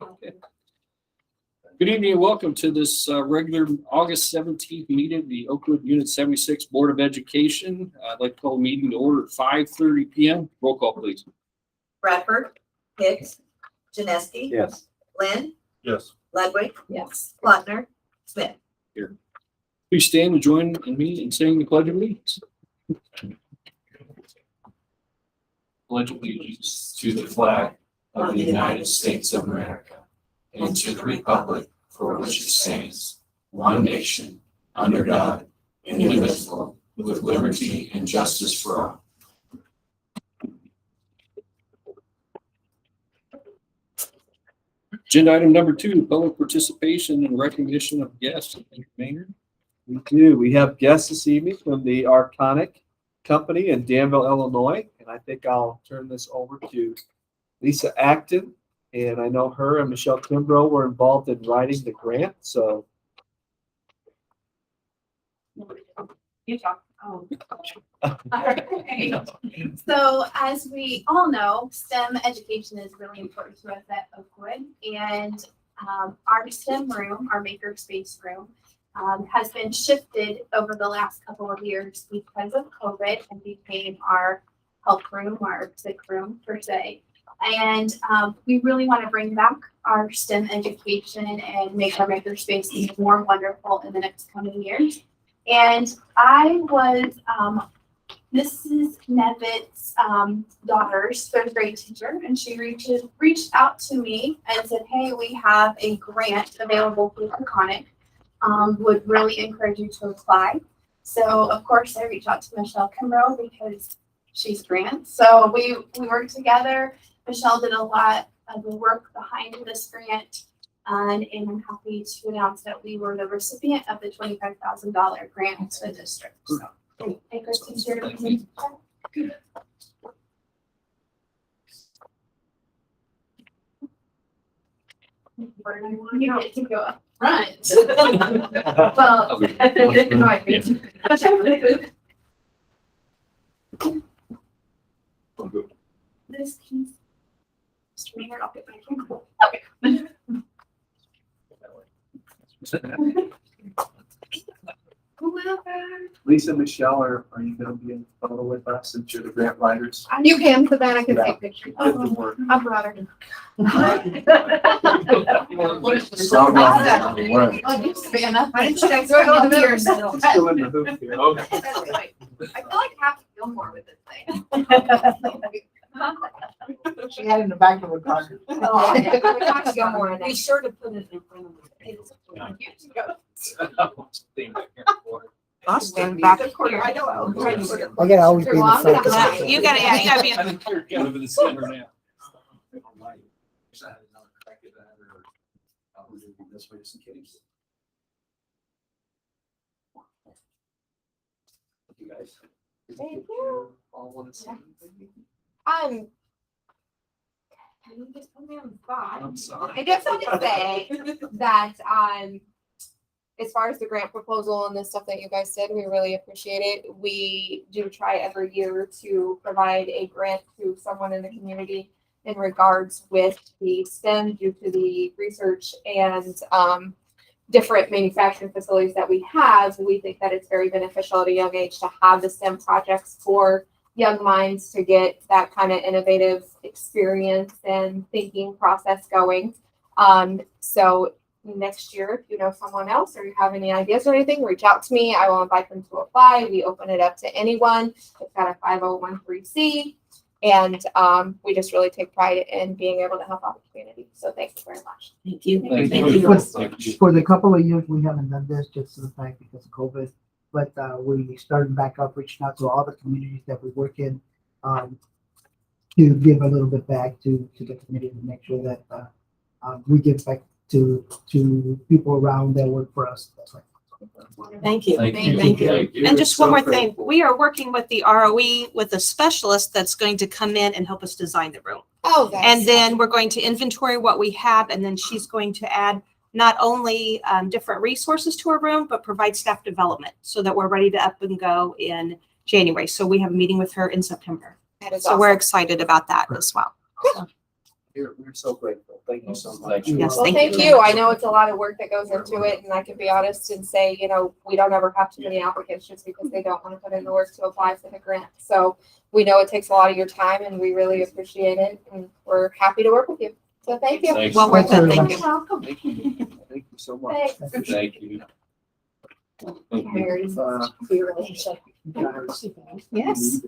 Okay. Good evening and welcome to this regular August 17th meeting of the Oakwood Unit 76 Board of Education. I'd like to call the meeting to order at 5:30 p.m. Roll call, please. Bradford, Hicks, Janeski. Yes. Lynn, Yes. Ludwig, Yes. Plotner, Smith. Please stand and join me in saying the Pledge of Allegiance. Pledge allegiance to the flag of the United States of America and to the republic for which it stands, one nation, under God, indivisible, with liberty and justice for all. Agenda item number 2, public participation and recognition of guests. Thank you, Maynard. We do. We have guests this evening from the Arconic Company in Danville, Illinois. And I think I'll turn this over to Lisa Acton. And I know her and Michelle Kimbrough were involved in writing the grant. So You talk. Oh. All right. So as we all know, STEM education is really important to us at Oakwood, and our STEM room, our makerspace room, has been shifted over the last couple of years because of COVID and became our health room, our sick room per se. And we really want to bring back our STEM education and make our makerspace more wonderful in the next coming years. And I was Mrs. Nevitt's daughter's third grade teacher, and she reached out to me and said, "Hey, we have a grant available through Arconic. Would really encourage you to apply." So of course I reached out to Michelle Kimbrough because she's grant. So we worked together. Michelle did a lot of the work behind this grant. And I'm happy to announce that we were the recipient of the $25,000 grant to the district. So, hey, Kristen's here to present. You get to go up front. Well, no, I think. This piece. Mr. Maynard, I'll get my camera. Okay. Lisa and Michelle, are you going to be in the photo with us since you're the grant writers? You can, so then I can Yeah. take pictures. Good to work. I'm proud of you. Oh, you stand up. Why didn't you guys go up here? I'm still in the hoop here. Okay. I feel like I have to feel more with this thing. She had it in the back of her car. Oh, I have to go more in Be it. sure to put it in front of I'll stand back. I know. I gotta always be in the Well, I'm gonna front. have- You gotta, yeah, you gotta be. I think you're kind of in the center now. This way, just in case. You guys. Thank you. All want to see. Can you just put me on the spot? I'm sorry. I just want to say that as far as the grant proposal and the stuff that you guys did, we really appreciate it. We do try every year to provide a grant to someone in the community in regards with the STEM due to the research and different manufacturing facilities that we have. We think that it's very beneficial at a young age to have the STEM projects for young minds to get that kind of innovative experience and thinking process going. So next year, if you know someone else or you have any ideas or anything, reach out to me. I will invite them to apply. We open it up to anyone. It's got a 501(c)(3), and we just really take pride in being able to help out the community. So thank you very much. Thank you. Thank you. For the couple of years, we haven't done this just to the fact because of COVID. But we started back up, reaching out to all the communities that we work in to give a little bit back to the community to make sure that we give back to people around that work for us. That's right. Thank you. Thank you. And just one more thing, we are working with the ROE with a specialist that's going to come in and help us design the room. Oh, And then we're going to inventory what we have, and then she's going to add not only different resources to our room, but provide staff development so that we're ready to up and go in January. So we have a meeting with her in September. that is So we're awesome. excited about that as well. We're so grateful. Thank you so much. Yes, Well, thank you. I know it's a lot of work that goes into it, and I can be honest and say, you know, we don't ever have too many applicants just because they don't want to put in the work to apply for the grant. So we know it takes a lot of your time, and we really appreciate it, and we're happy to work with you. So thank you. Thanks. Well worth it. Thank you. Welcome. Thank you. Thank you so much. Thanks. Thank you. Married, your relationship. Yes.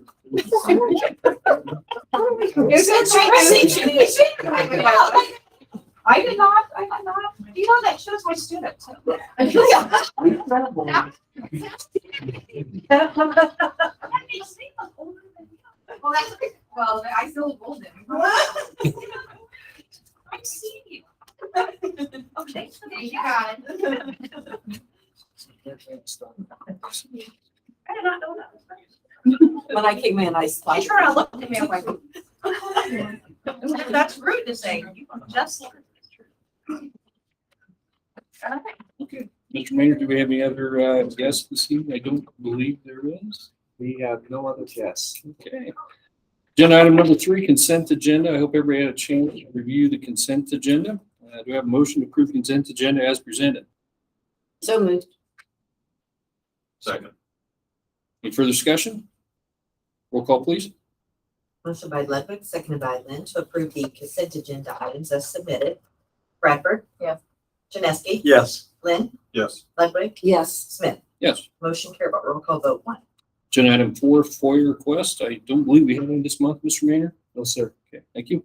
I did not. You know, that shows my student. Well, that's, well, I feel golden. I'm seeing you. Okay, you got it. I did not know that. When I came in, I I turned and looked at me, I'm like, that's rude to say. You just. Mr. Mayor, do we have any other guests this evening? I don't believe there is. We have no other guests. Okay. Agenda item number 3, consent agenda. I hope everybody had a chance to review the consent agenda. Do we have a motion to approve consent agenda as presented? So moved. Second. Any further discussion? Roll call, please. Motion by Ludwig, seconded by Lynn to approve the consent agenda items as submitted. Bradford? Yes. Janeski? Yes. Lynn? Yes. Ludwig? Yes. Smith? Yes. Motion carried by roll call vote 1. Agenda item 4, FOIA request. I don't believe we have any this month, Mr. Mayor. No, sir. Okay, thank you.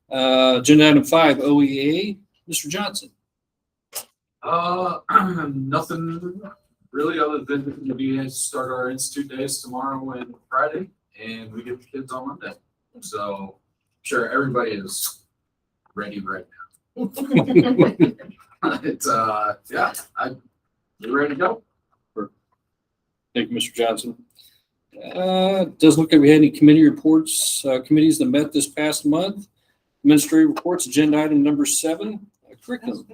Agenda item 5, OEA. Mr. Johnson. Nothing really other than we start our institute days tomorrow and Friday, and we get the kids on Monday. So sure, everybody is ready right now. It's yeah, you ready to go? Thank you, Mr. Johnson. Doesn't look like we had any committee reports, committees that met this past month. Administrative reports, agenda item number 7, curriculum.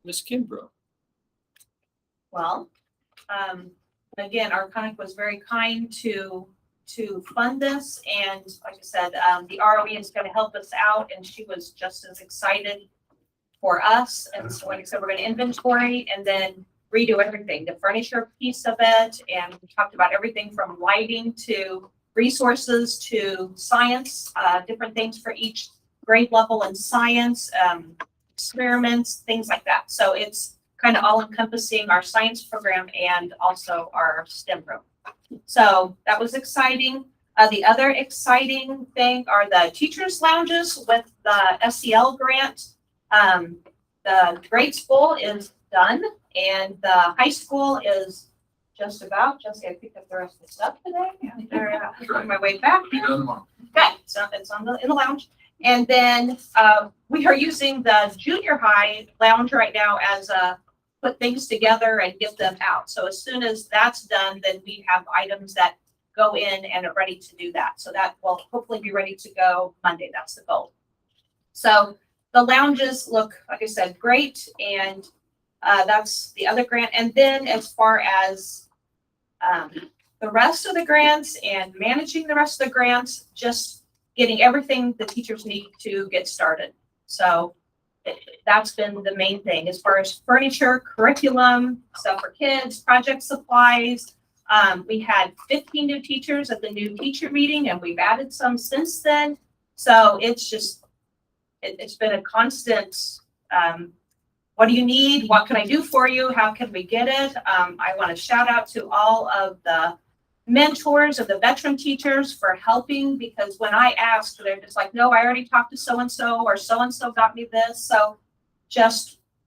Ms. Kimbrough. Well, again, our Arconic was very kind to fund this, and like I said, the ROE is going to help us out, and she was just as excited for us. And so, like I said, we're going to inventory and then redo everything, the furniture piece of it, and we talked about everything from lighting to resources to science, different things for each grade level in science, experiments, things like that. So it's kind of all encompassing our science program and also our STEM room. So that was exciting. The other exciting thing are the teachers' lounges with the SEL grant. The grade school is done and the high school is just about. Jesse, I picked up the rest of the stuff today. They're on my way back. Be done tomorrow. Okay, so it's in the lounge. And then we are using the junior high lounge right now as a put things together and get them out. So as soon as that's done, then we have items that go in and are ready to do that. So that will hopefully be ready to go Monday. That's the goal. So the lounges look, like I said, great. And that's the other grant. And then as far as the rest of the grants and managing the rest of the grants, just getting everything the teachers need to get started. So that's been the main thing as far as furniture, curriculum, stuff for kids, project supplies. We had 15 new teachers at the new teacher meeting, and we've added some since then. So it's just, it's been a constant, what do you need? What can I do for you? How can we get it? I want to shout out to all of the mentors of the veteran teachers for helping, because when I asked, they're just like, no, I already talked to so-and-so, or so-and-so got me this. So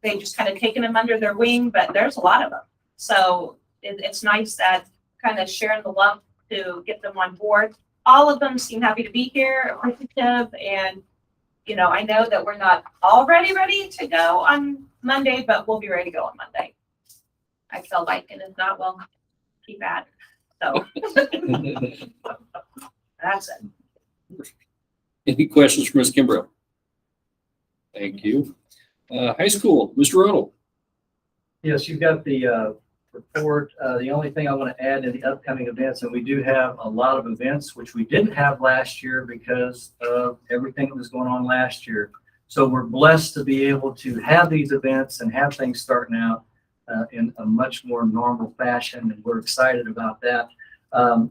they just kind of taken them under their wing, but there's a lot of them. So it's nice that kind of sharing the love to get them on board. All of them seem happy to be here, appreciative, and you know, I know that we're not already ready to go on Monday, but we'll be ready to go on Monday. I feel like, and if not, well, keep at it. So that's it. Any questions for Ms. Kimbrough? Thank you. High school, Mr. Rodel. Yes, you've got the report. The only thing I want to add in the upcoming events, and we do have a lot of events which we didn't have last year because of everything that was going on last year. So we're blessed to be able to have these events and have things starting out in a much more normal fashion, and we're excited about that.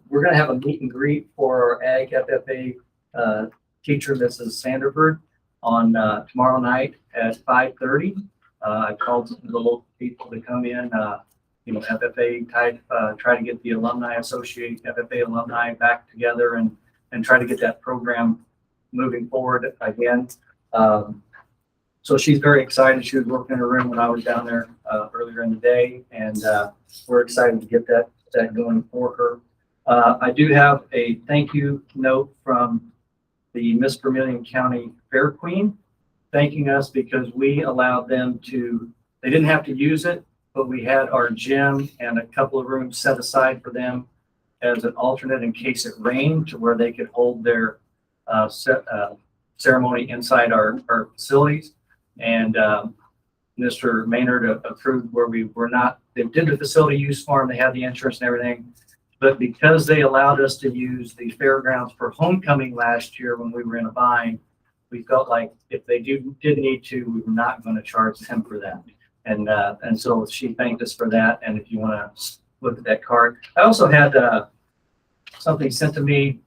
We're going to have a meet and greet for our Ag FFA teacher, Mrs. Sanderford, on tomorrow night at 5:30. I called some of the local people to come in, FFA type, try to get the alumni associate, FFA alumni back together and try to get that program moving forward again. So she's very excited. She was working in her room when I was down there earlier in the day, and we're excited to get that going for her. I do have a thank you note from the Miss Vermilion County Fair Queen, thanking us because we allowed them to, they didn't have to use it, but we had our gym and a couple of rooms set aside for them as an alternate in case it rained, to where they could hold their ceremony inside our facilities. And Mr. Maynard approved where we were not, they did the facility use form, they had the insurance and everything, but because they allowed us to use the fairgrounds for homecoming last year when we were in a bind, we felt like if they did need to, we were not going to charge them for that. And so she thanked us for that. And if you want to look at that card, I also had something sent to me.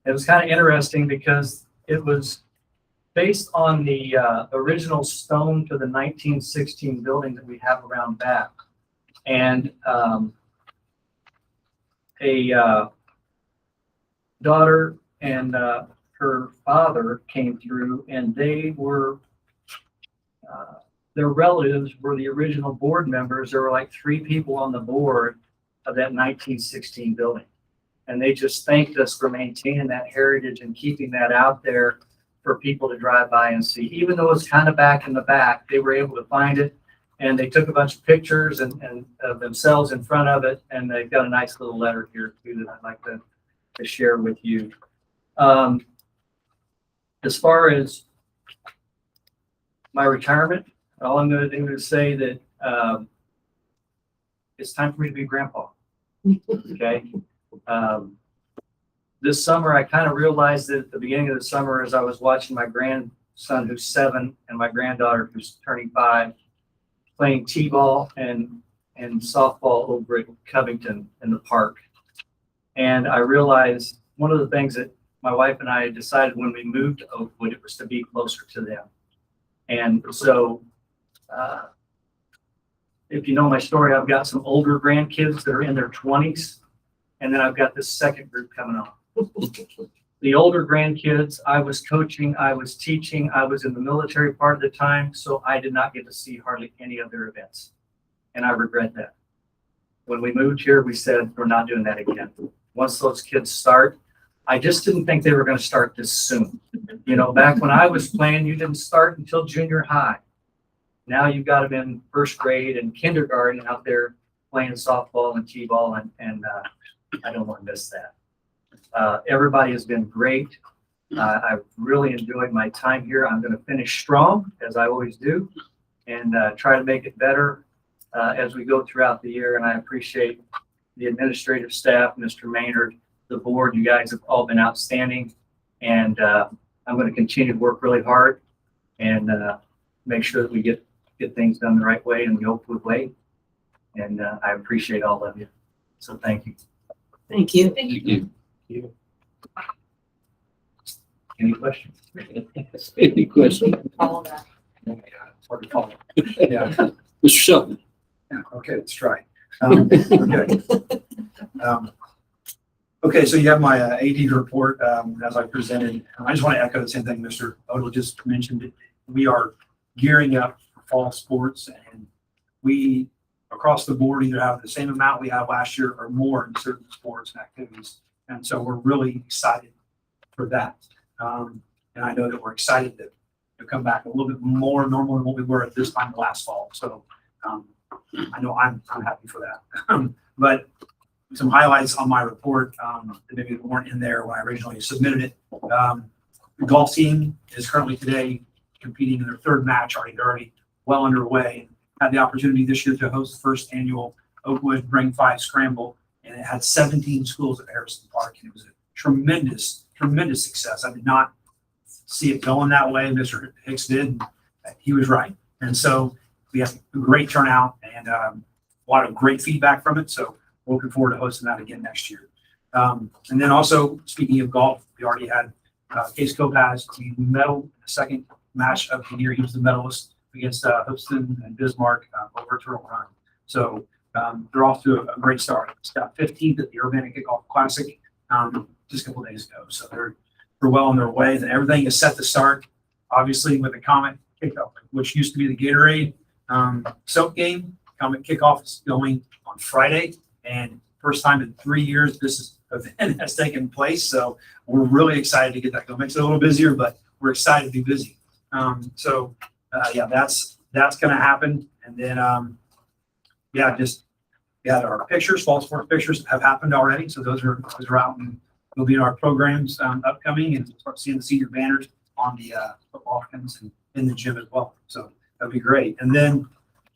It was kind of interesting because it was based on the original stone to the 1916 building that we have around back. And a daughter and her father came through, and they were, their relatives were the original board members. There were like 3 people on the board of that 1916 building. And they just thanked us for maintaining that heritage and keeping that out there for people to drive by and see. Even though it's kind of back in the back, they were able to find it, and they took a bunch of pictures and of themselves in front of it. And they've got a nice little letter here too that I'd like to share with you. As far as my retirement, all I'm going to do is say that it's time for me to be grandpa. Okay. This summer, I kind of realized that at the beginning of the summer, as I was watching my grandson, who's 7, and my granddaughter, who's turning 5, playing t-ball and softball over at Covington in the park. And I realized one of the things that my wife and I decided when we moved to Oakwood, it was to be closer to them. And so, if you know my story, I've got some older grandkids that are in their 20s, and then I've got this second group coming on. The older grandkids, I was coaching, I was teaching, I was in the military part of the time, so I did not get to see hardly any of their events. And I regret that. When we moved here, we said, we're not doing that again. Once those kids start, I just didn't think they were going to start this soon. You know, back when I was playing, you didn't start until junior high. Now you've got them in first grade and kindergarten out there playing softball and t-ball, and I don't want to miss that. Everybody has been great. I've really enjoyed my time here. I'm going to finish strong, as I always do, and try to make it better as we go throughout the year. And I appreciate the administrative staff, Mr. Maynard, the board. You guys have all been outstanding, and I'm going to continue to work really hard and make sure that we get things done the right way in the Oakwood way. And I appreciate all of you. So thank you. Thank you. Thank you. Any questions? Any questions? All of that. It's hard to follow. Yeah. Mr. Shelton? Yeah, okay, let's try. Okay. Okay, so you have my AD report as I presented. I just want to echo the same thing Mr. Odell just mentioned. We are gearing up for fall sports, and we, across the board, either have the same amount we had last year or more in certain sports and activities. And so we're really excited for that. And I know that we're excited to come back a little bit more normal than what we were at this time last fall. So I know I'm happy for that. But some highlights on my report that maybe weren't in there when I originally submitted it. The golf team is currently today competing in their 3rd match already well underway. Had the opportunity this year to host the first annual Oakwood Bring 5 Scramble, and it had 17 schools at Harrison Park, and it was a tremendous success. I did not see it going that way. Mr. Hicks did. He was right. And so we have a great turnout and a lot of great feedback from it. So looking forward to hosting that again next year. And then also, speaking of golf, we already had Case Kopaz, the medal in the second match of the year. He was the medalist against Houston and Bismarck over Turtle Run. So they're off to a great start. It's got 15th at the Urbana Kickoff Classic just a couple days ago. So they're well on their way. And everything is set to start, obviously, with the Comet Kickoff, which used to be the Gatorade soap game. Comet Kickoff is going on Friday. And first time in 3 years this event has taken place. So we're really excited to get that going. Makes it a little busier, but we're excited to be busy. Yeah, that's going to happen. And then, our pictures, fall sports pictures have happened already. So those are out and will be in our programs upcoming, and we'll start seeing the senior banners on the football fields and in the gym as well. So that'd be great. And then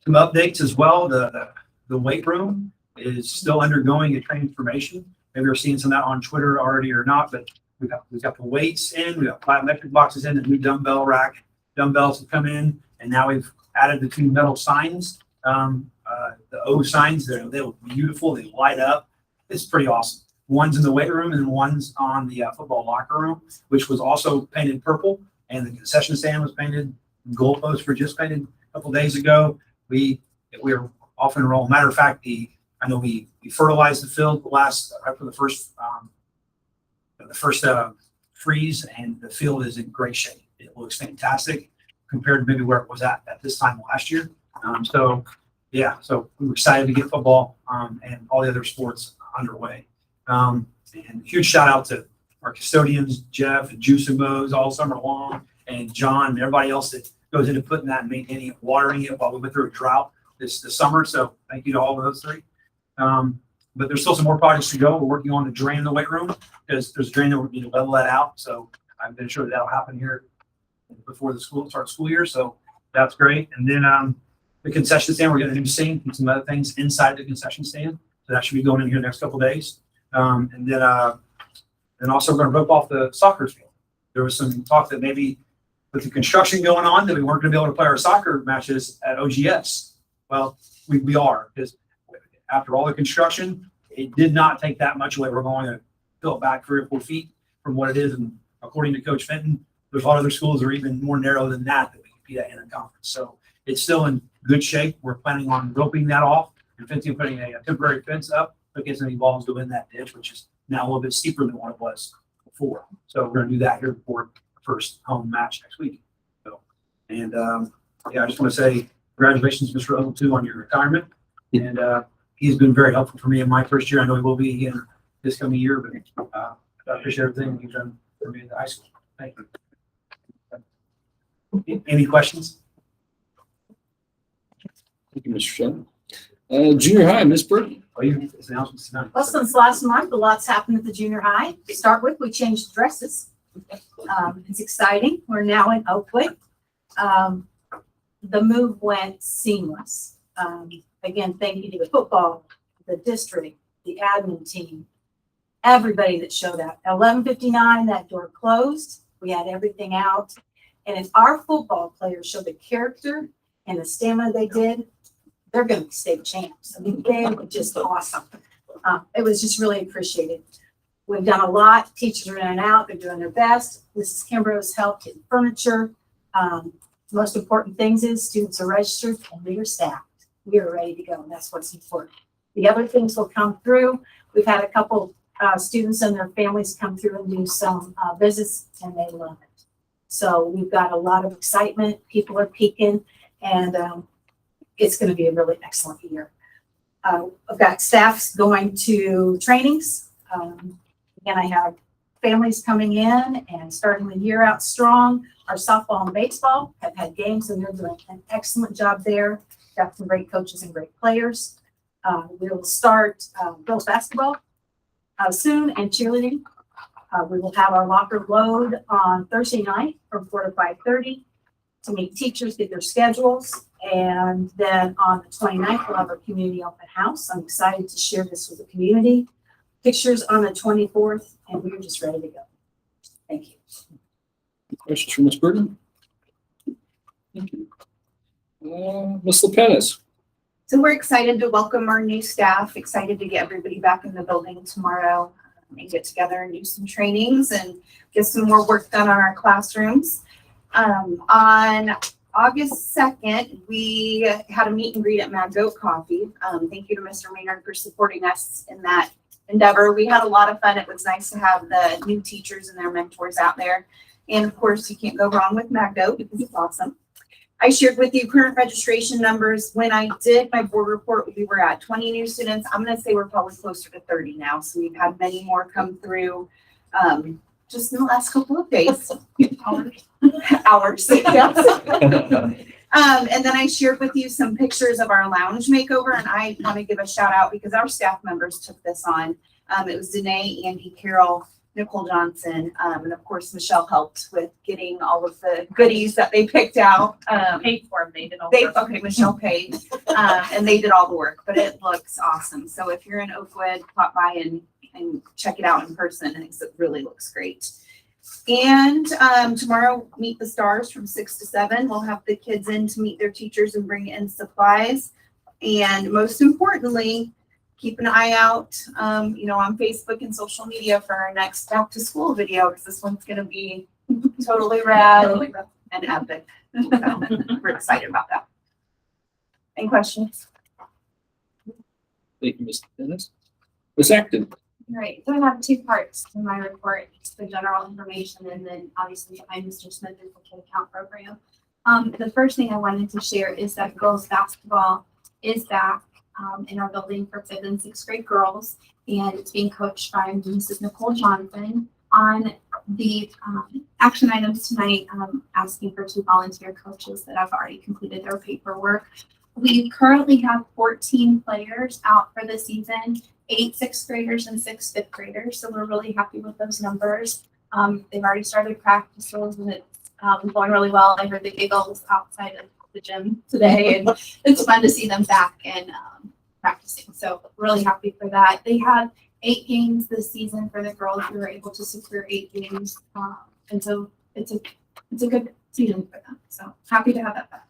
some updates as well. The weight room is still undergoing a transformation. Maybe you're seeing some of that on Twitter already or not, but we've got the weights in, we've got plyometric boxes in, the new dumbbell rack. Dumbbells have come in, and now we've added the 2 metal signs. The O signs, they look beautiful. They light up. It's pretty awesome. One's in the weight room and one's on the football locker room, which was also painted purple. And the concession stand was painted. Goalposts were just painted a couple days ago. We're off and roll. Matter of fact, I know we fertilized the field right for the first freeze, and the field is in great shape. It looks fantastic compared to maybe where it was at this time last year. So we're excited to get football and all the other sports underway. And huge shout out to our custodians, Jeff and Juice and Mo's all summer long, and John and everybody else that goes into putting that and maintaining it, watering it while we went through a drought this summer. So thank you to all of those three. But there's still some more projects to go. We're working on the drain in the weight room because there's a drain that we're going to level that out. So I'm going to show that'll happen here before the school year. So that's great. And then the concession stand, we're getting a new sink and some other things inside the concession stand. So that should be going in here the next couple of days. And then also we're going to rope off the soccer field. There was some talk that maybe with the construction going on that we weren't going to be able to play our soccer matches at OGS. Well, we are, because after all the construction, it did not take that much away. We're going to fill it back 3 or 4 feet from what it is. And according to Coach Fenton, there's a lot of other schools that are even more narrow than that we compete at in a conference. So it's still in good shape. We're planning on roping that off and fencing, putting a temporary fence up in case any balls go in that ditch, which is now a little bit steeper than what it was before. So we're going to do that here before the first home match next week. So, and I just want to say congratulations, Mr. Ogle, too, on your retirement. And he's been very helpful for me in my first year. I know he will be again this coming year, but I appreciate everything you've done for me in the high school. Thank you. Any questions? Thank you, Mr. Shelton. Junior high, Ms. Burton. Announcements tonight. Well, since last month, a lot's happened at the junior high. To start with, we changed dresses. It's exciting. We're now in Oakwood. The move went seamless. Again, thank you to the football, the district, the admin team, everybody that showed up. At 11:59, that door closed. We had everything out. And if our football players show the character and the stamina they did, they're going to be state champs. I mean, they were just awesome. It was just really appreciated. We've done a lot. Teachers are in and out. They're doing their best. Mrs. Kimbrough's helped in furniture. Most important things is students are registered and we are staffed. We are ready to go. And that's what's important. The other things will come through. We've had a couple students and their families come through and do some visits, and they love it. So we've got a lot of excitement. People are peaking, and it's going to be a really excellent year. I've got staffs going to trainings. Again, I have families coming in and starting the year out strong. Our softball and baseball have had games, and they're doing an excellent job there. Got some great coaches and great players. We will start girls basketball soon, and cheerleading. We will have our locker load on Thursday night from 4 to 5:30 to meet teachers, get their schedules. And then on the 29th, we'll have our community open house. I'm excited to share this with the community. Pictures on the 24th, and we're just ready to go. Thank you. Questions from Ms. Burton? Thank you. Ms. Lepenis? So we're excited to welcome our new staff, excited to get everybody back in the building tomorrow and get together and do some trainings and get some more work done on our classrooms. On August 2nd, we had a meet and greet at Mad Goat Coffee. Thank you to Mr. Maynard for supporting us in that endeavor. We had a lot of fun. It was nice to have the new teachers and their mentors out there. And of course, you can't go wrong with Mad Goat because it's awesome. I shared with you current registration numbers. When I did my board report, we were at 20 new students. I'm going to say we're probably closer to 30 now. So we've had many more come through just in the last couple of days. Hours. Yes. And then I shared with you some pictures of our lounge makeover. And I want to give a shout out because our staff members took this on. It was Danae, Andy, Carol, Nicole Johnson, and of course, Michelle helped with getting all of the goodies that they picked out. Paid for them, they did all the work. Okay, Michelle paid, and they did all the work, but it looks awesome. So if you're in Oakwood, pop by and check it out in person. It really looks great. And tomorrow, Meet the Stars from 6 to 7. We'll have the kids in to meet their teachers and bring in supplies. And most importantly, keep an eye out, on Facebook and social media for our next back to school video, because this one's going to be totally rad and epic. So we're excited about that. Any questions? Thank you, Ms. Dennis. Ms. Acton? Right, so I have two parts to my report, just the general information and then obviously behind Mr. Smith's kid account program. The first thing I wanted to share is that girls basketball is back in our building for 5th and 6th grade girls, and it's being coached by Mrs. Nicole Johnson. On the action items tonight, asking for 2 volunteer coaches that have already completed their paperwork. We currently have 14 players out for the season, 8 6th graders and 6 5th graders. So we're really happy with those numbers. They've already started practices and it's going really well. I heard the giggles outside of the gym today, and it's fun to see them back and practicing. So really happy for that. They have 8 games this season for the girls. We were able to secure 8 games, and so it's a good season for them. So happy to have that back.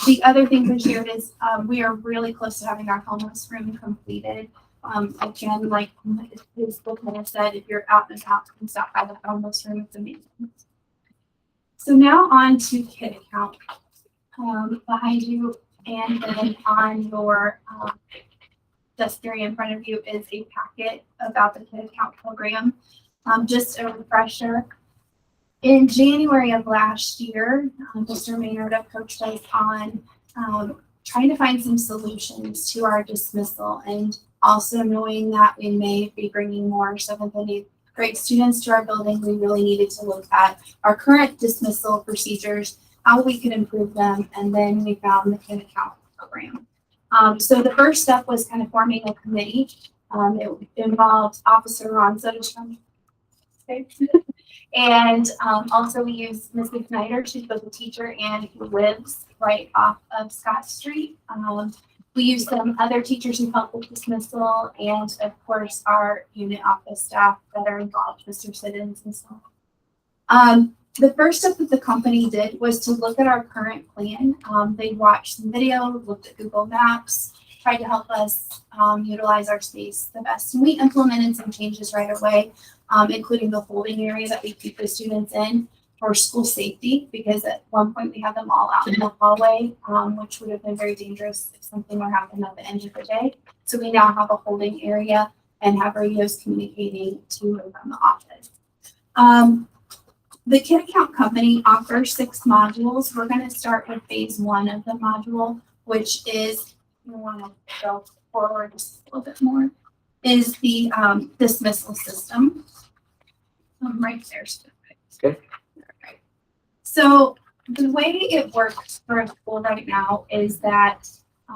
The other thing I shared is we are really close to having our homeless room completed. Again, like his book said, if you're out and about, you can stop by the homeless room. It's amazing. So now on to kid account. Behind you and then on your desk area in front of you is a packet about the kid account program. Just a refresher. In January of last year, Mr. Maynard coached us on trying to find some solutions to our dismissal, and also knowing that we may be bringing more 7th and 8th grade students to our building. We really needed to look at our current dismissal procedures, how we could improve them, and then we found the kid account program. So the first step was kind of forming a committee. It involved Officer Ron Soderstrom. Okay. And also we used Mrs. Snyder. She's both a teacher and who lives right off of Scott Street. We used some other teachers who helped with dismissal, and of course our unit office staff that are involved, Mr. Siddons and so on. The first step that the company did was to look at our current plan. They watched some video, looked at Google Maps, tried to help us utilize our space the best. And we implemented some changes right away, including the holding area that we keep the students in for school safety, because at one point we had them all out in the hallway, which would have been very dangerous if something were happening at the end of the day. So we now have a holding area and have radios communicating to and from the office. The Kid Account Company offers 6 modules. We're going to start with phase 1 of the module, which is, you want to go forward just a little bit more, is the dismissal system. Right there. Okay. Okay. So the way it works for a school right now is that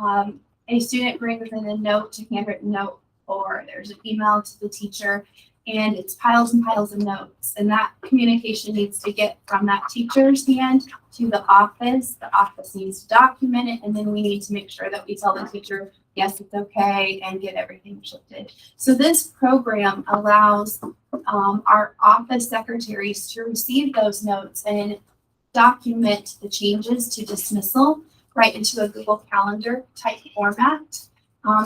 a student brings in a note, a handwritten note, or there's an email to the teacher, and it's piles and piles of notes. And that communication needs to get from that teacher's hand to the office. The office needs to document it, and then we need to make sure that we tell the teacher, yes, it's okay, and get everything shifted. So this program allows our office secretaries to receive those notes and document the changes to dismissal right into a Google Calendar type format.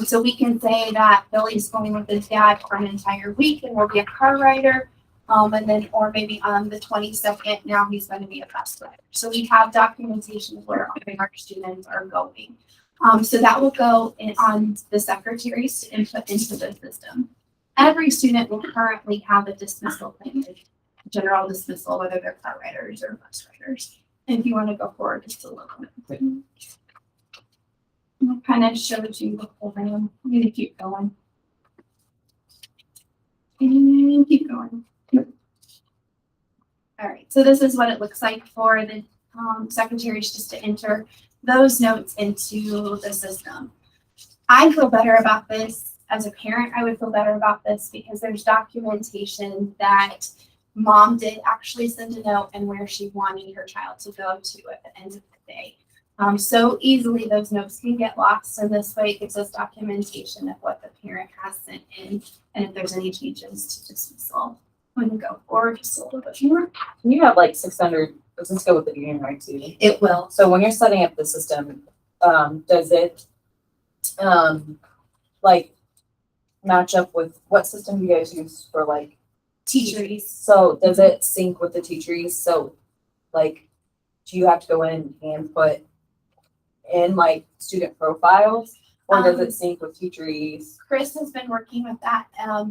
So we can say that Billy's going with his dad for an entire week and will be a car rider. And then, or maybe on the 22nd, now he's going to be a bus rider. So we have documentation of where our students are going. So that will go in on the secretaries to input into the system. Every student will currently have a dismissal plan, general dismissal, whether they're car riders or bus riders. If you want to go forward just a little bit. I kind of showed you the program. I'm going to keep going. And keep going. All right, so this is what it looks like for the secretaries just to enter those notes into the system. I feel better about this as a parent. I would feel better about this because there's documentation that mom did actually send a note and where she wanted her child to go to at the end of the day. So easily those notes can get lost, and this way it gives us documentation of what the parent has sent in and if there's any changes to dismissal. I'm going to go forward just a little bit more. You have like 600, let's go with the junior high too. It will. So when you're setting up the system, does it like match up with what system do you guys use for like Teachers. So does it sync with the teachers? So like, do you have to go in and put in like student profiles, or does it sync with teachers? Chris has been working with that.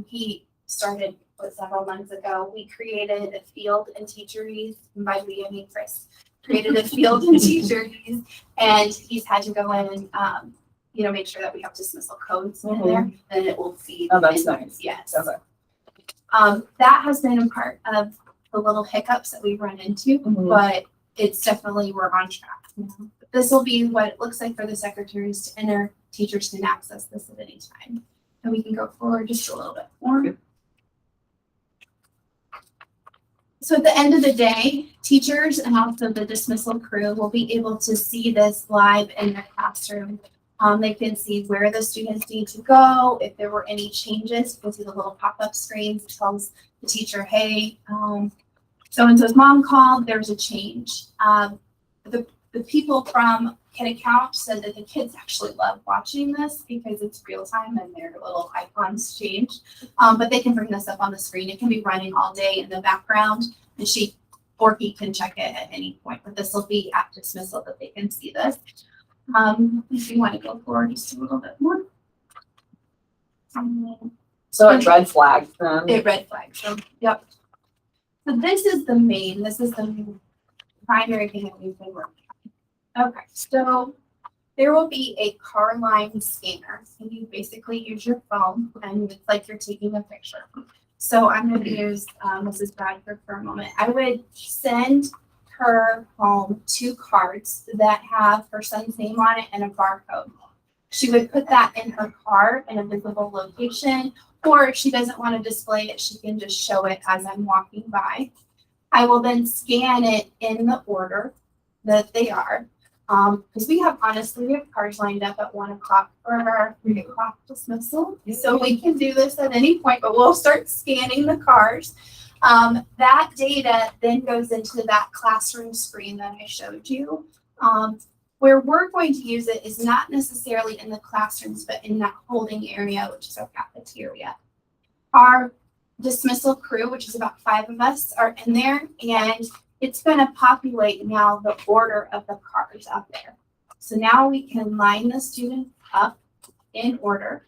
He started several months ago. We created a field in Teacheries, and by we I mean Chris created a field in Teacheries, and he's had to go in and make sure that we have dismissal codes in there, and it will feed. Oh, that's in. nice. Yes. Okay. That has been a part of the little hiccups that we've run into, but it's definitely we're on track. This will be what it looks like for the secretaries to enter. Teachers can access this at any time, and we can go forward just a little bit more. So at the end of the day, teachers and also the dismissal crew will be able to see this live in their classroom. They can see where the students need to go, if there were any changes. You can see the little pop-up screens that tells the teacher, hey, so-and-so's mom called, there's a change. The people from Kid Account said that the kids actually love watching this because it's real time and their little icons change. But they can bring this up on the screen. It can be running all day in the background, and she or he can check it at any point. But this will be at dismissal that they can see this. If you want to go forward just a little bit more. So it red flags them. It red flags them. Yep. So this is the primary thing that we've been working on. Okay, so there will be a car line scanner. So you basically use your phone and it's like you're taking a picture. So I'm going to use Mrs. Bradford for a moment. I would send her home 2 cards that have her son's name on it and a barcode. She would put that in her car in a visible location, or if she doesn't want to display it, she can just show it as I'm walking by. I will then scan it in the order that they are. Because we have cars lined up at 1 o'clock for our 3 o'clock dismissal. So we can do this at any point, but we'll start scanning the cars. That data then goes into that classroom screen that I showed you. Where we're going to use it is not necessarily in the classrooms, but in that holding area, which is our cafeteria. Our dismissal crew, which is about 5 of us, are in there, and it's going to populate now the order of the cars up there. So now we can line the students up in order.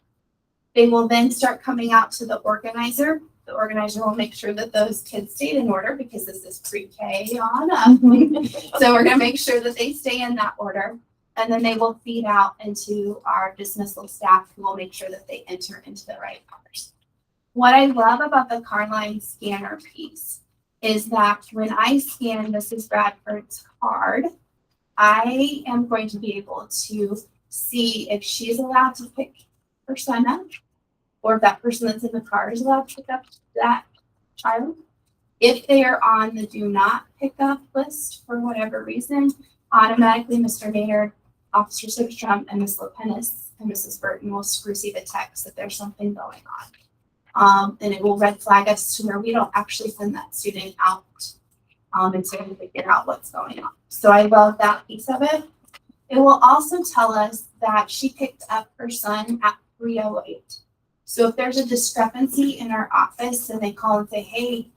They will then start coming out to the organizer. The organizer will make sure that those kids stayed in order because this is pre-K on up. So we're going to make sure that they stay in that order. And then they will feed out into our dismissal staff who will make sure that they enter into the right cars. What I love about the car line scanner piece is that when I scan Mrs. Bradford's card, I am going to be able to see if she's allowed to pick her son up, or if that person that's in the car is allowed to pick up that child. If they are on the do not pick up list for whatever reason, automatically Mr. Maynard, Officer Sigstrom, and Ms. Lopenis and Mrs. Burton will receive a text that there's something going on. And it will red flag us to where we don't actually send that student out until we figure out what's going on. So I love that piece of it. It will also tell us that she picked up her son at 3:08. So if there's a discrepancy in our office and they call and say, hey,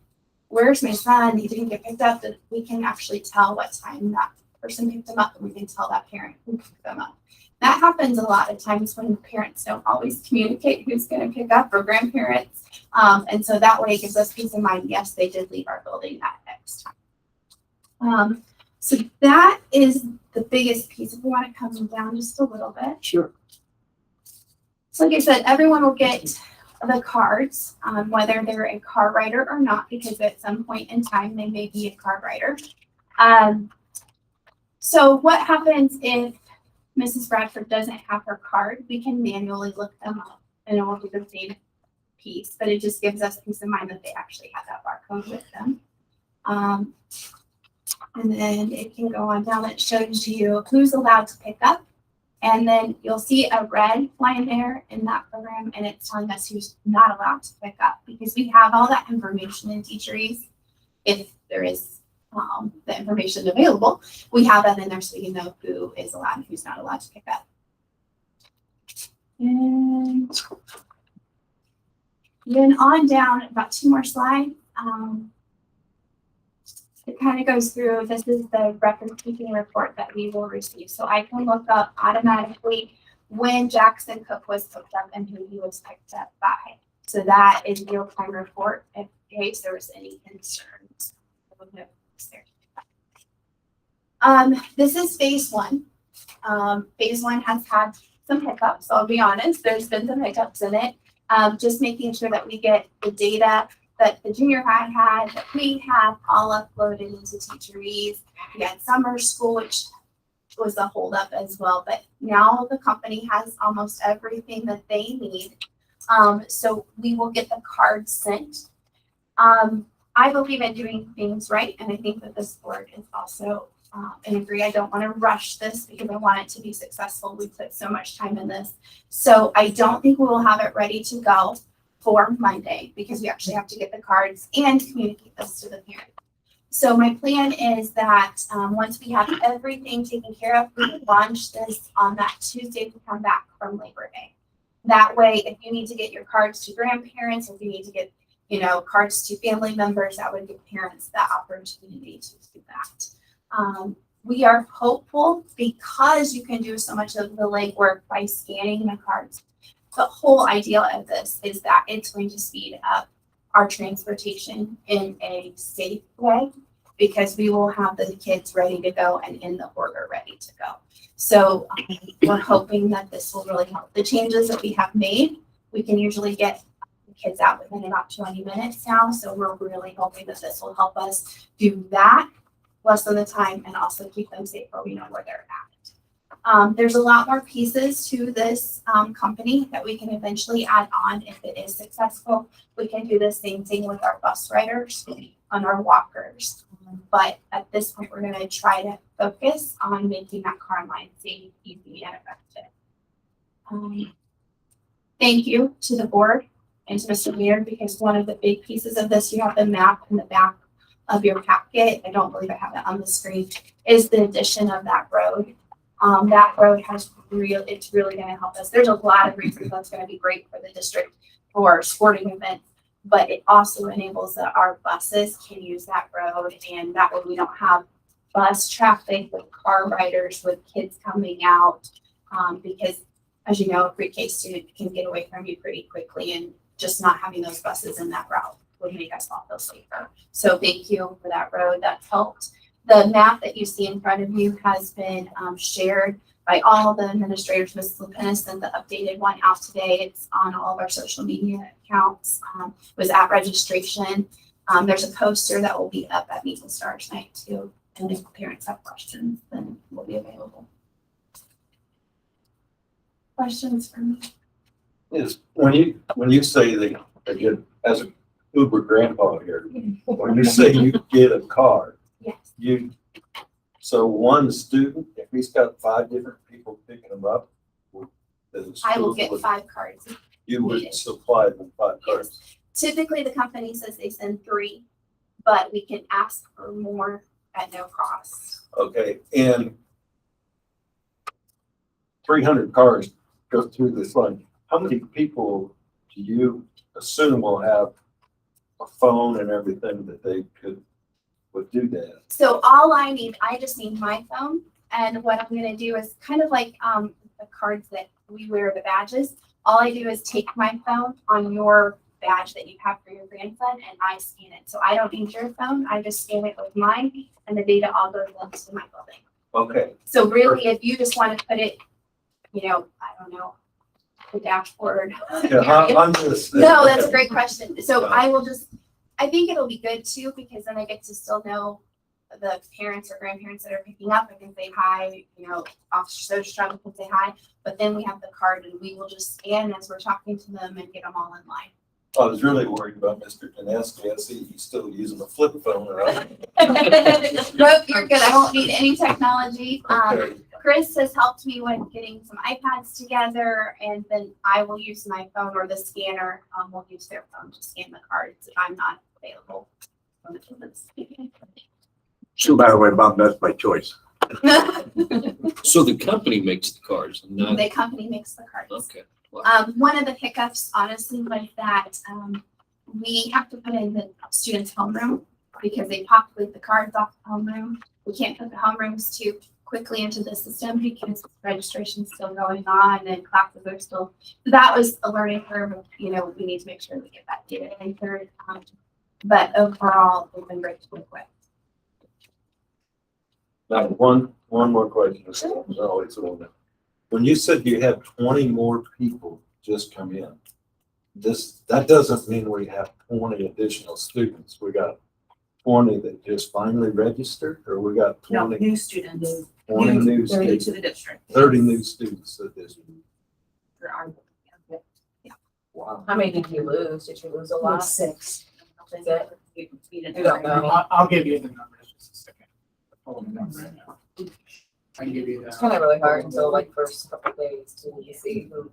where's my son? He didn't get picked up, then we can actually tell what time that person picked him up, and we can tell that parent who picked them up. That happens a lot of times when parents don't always communicate who's going to pick up, or grandparents. And so that way it gives us peace of mind. Yes, they did leave our building at X time. So that is the biggest piece. If we want to come down just a little bit. Sure. So like I said, everyone will get the cards, whether they're a car rider or not, because at some point in time they may be a car rider. So what happens if Mrs. Bradford doesn't have her card? We can manually look them up and it won't be the same piece, but it just gives us peace of mind that they actually have that barcode with them. And then it can go on down. It shows you who's allowed to pick up. And then you'll see a red line there in that program, and it's telling us who's not allowed to pick up, because we have all that information in Teacheries. If there is the information available, we have that in there so we can know who is allowed and who's not allowed to pick up. And then on down, about 2 more slides. It kind of goes through, this is the record keeping report that we will receive. So I can look up automatically when Jackson Cook was picked up and who he was picked up by. So that is real-time report in case there was any concerns. This is phase 1. Phase 1 has had some hiccups, I'll be honest. There's been some hiccups in it. Just making sure that we get the data that the junior high had, that we have all uploaded into Teacheries. We had summer school, which was a holdup as well, but now the company has almost everything that they need. So we will get the cards sent. I believe in doing things right, and I think that this board is also and agree. I don't want to rush this because I want it to be successful. We put so much time in this. So I don't think we will have it ready to go for Monday, because we actually have to get the cards and communicate this to the parent. So my plan is that once we have everything taken care of, we will launch this on that Tuesday to come back from Labor Day. That way, if you need to get your cards to grandparents, if you need to get, cards to family members, that would give parents that opportunity to do that. We are hopeful, because you can do so much of the legwork by scanning the cards. The whole idea of this is that it's going to speed up our transportation in a safe way, because we will have the kids ready to go and in the order ready to go. So we're hoping that this will really help. The changes that we have made, we can usually get the kids out within about 20 minutes now. So we're really hoping that this will help us do that, lessen the time, and also keep them safe where we know where they're at. There's a lot more pieces to this company that we can eventually add on if it is successful. We can do the same thing with our bus riders and our walkers. But at this point, we're going to try to focus on making that car line safe, easy, and effective. Thank you to the board and to Mr. Weir, because one of the big pieces of this, you have the map in the back of your packet. I don't believe I have it on the screen, is the addition of that road. That road has it's really going to help us. There's a lot of reasons that's going to be great for the district for sporting events, but it also enables that our buses can use that road, and that way we don't have bus traffic with car riders, with kids coming out, because as you know, a pre-K student can get away from you pretty quickly, and just not having those buses in that route would make us all feel safer. So thank you for that road. That's helped. The map that you see in front of you has been shared by all the administrators. Ms. Lupinis sent the updated one out today. It's on all of our social media accounts. It was at registration. There's a poster that will be up at Meet the Stars night too. And if parents have questions, then we'll be available. Questions for me? Is when you say that again, as a Uber grandpa here, when you say you get a card, Yes. So one student, if he's got 5 different people picking them up, I will get 5 cards. You would needed. supply them 5 cards. Typically, the company says they send 3, but we can ask for more at no cost. Okay, and 300 cars go through this line. How many people do you assume will have a phone and everything that they would do that? So all I just need my phone. And what I'm gonna do is kind of like the cards that we wear, the badges. All I do is take my phone on your badge that you have for your grandson and I scan it. So I don't need your phone. I just scan it with mine and the data all goes into my building. Okay, So really, if you just want to put it, I don't know, the dashboard. yeah, I'm just. No, that's a great question. So I think it'll be good too, because then I get to still know the parents or grandparents that are picking up. I can say hi, Officer Soderstrom can say hi, but then we have the card and we will just scan as we're talking to them and get them all in line. I was really worried about Mr. Janeski. I see he's still using a flip phone, right? Nope, you're good. I won't need any technology. Okay. Chris has helped me with getting some iPads together, and then I will use my phone or the scanner. We'll use their phone to scan the cards if I'm not available. So by the way, Bob, that's my choice. So the company makes the cards, not, The company makes the cards. okay. One of the hiccups, honestly, was that we have to put in the student's homeroom because they populate the cards off the homeroom. We can't put the homerooms too quickly into the system because registration's still going on and classes are still. So that was a learning curve. We need to make sure we get that data entered. But overall, we've been great to work with. Now, one more question. Always on that. When you said you had 20 more people just come in, that doesn't mean we have 20 additional students. We got 20 that just finally registered, or we got 20? New students. 20 new 30 students, to the district. 30 new students to this. For our- Wow. How many did you lose? Did you lose a lot? 6. Is it? We didn't You don't know. I'll give you the numbers just a second. Hold them up right now. I can give you It's that. kind of really hard until like first couple of days to see who.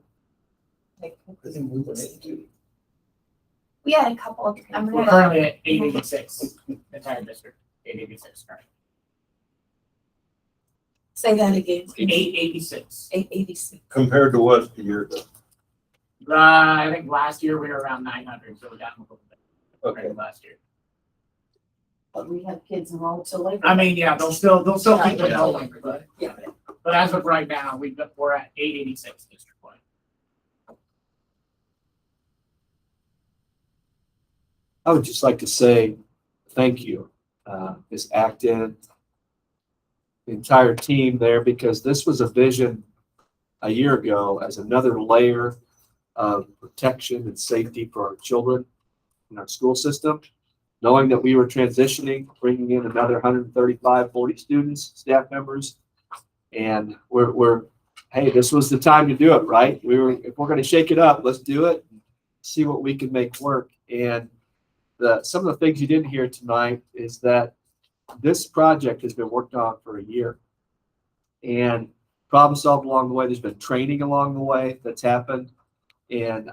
We had a couple of. We're currently at 886, entire district, 886, currently. Say that again. 886. 886. Compared to what a year ago? I think last year we were around 900, so we're down a little bit. Okay. Last year. But we have kids enrolled till later. I mean, yeah, they'll still keep it going, but Yeah. but as of right now, we're at 886 district wide. I would just like to say thank you, Ms. Acton, the entire team there, because this was a vision a year ago as another layer of protection and safety for our children in our school system. Knowing that we were transitioning, bringing in another 135, 40 students, staff members, and hey, this was the time to do it, right? If we're going to shake it up, let's do it, see what we can make work. And some of the things you didn't hear tonight is that this project has been worked on for a year, and problem solved along the way. There's been training along the way that's happened, and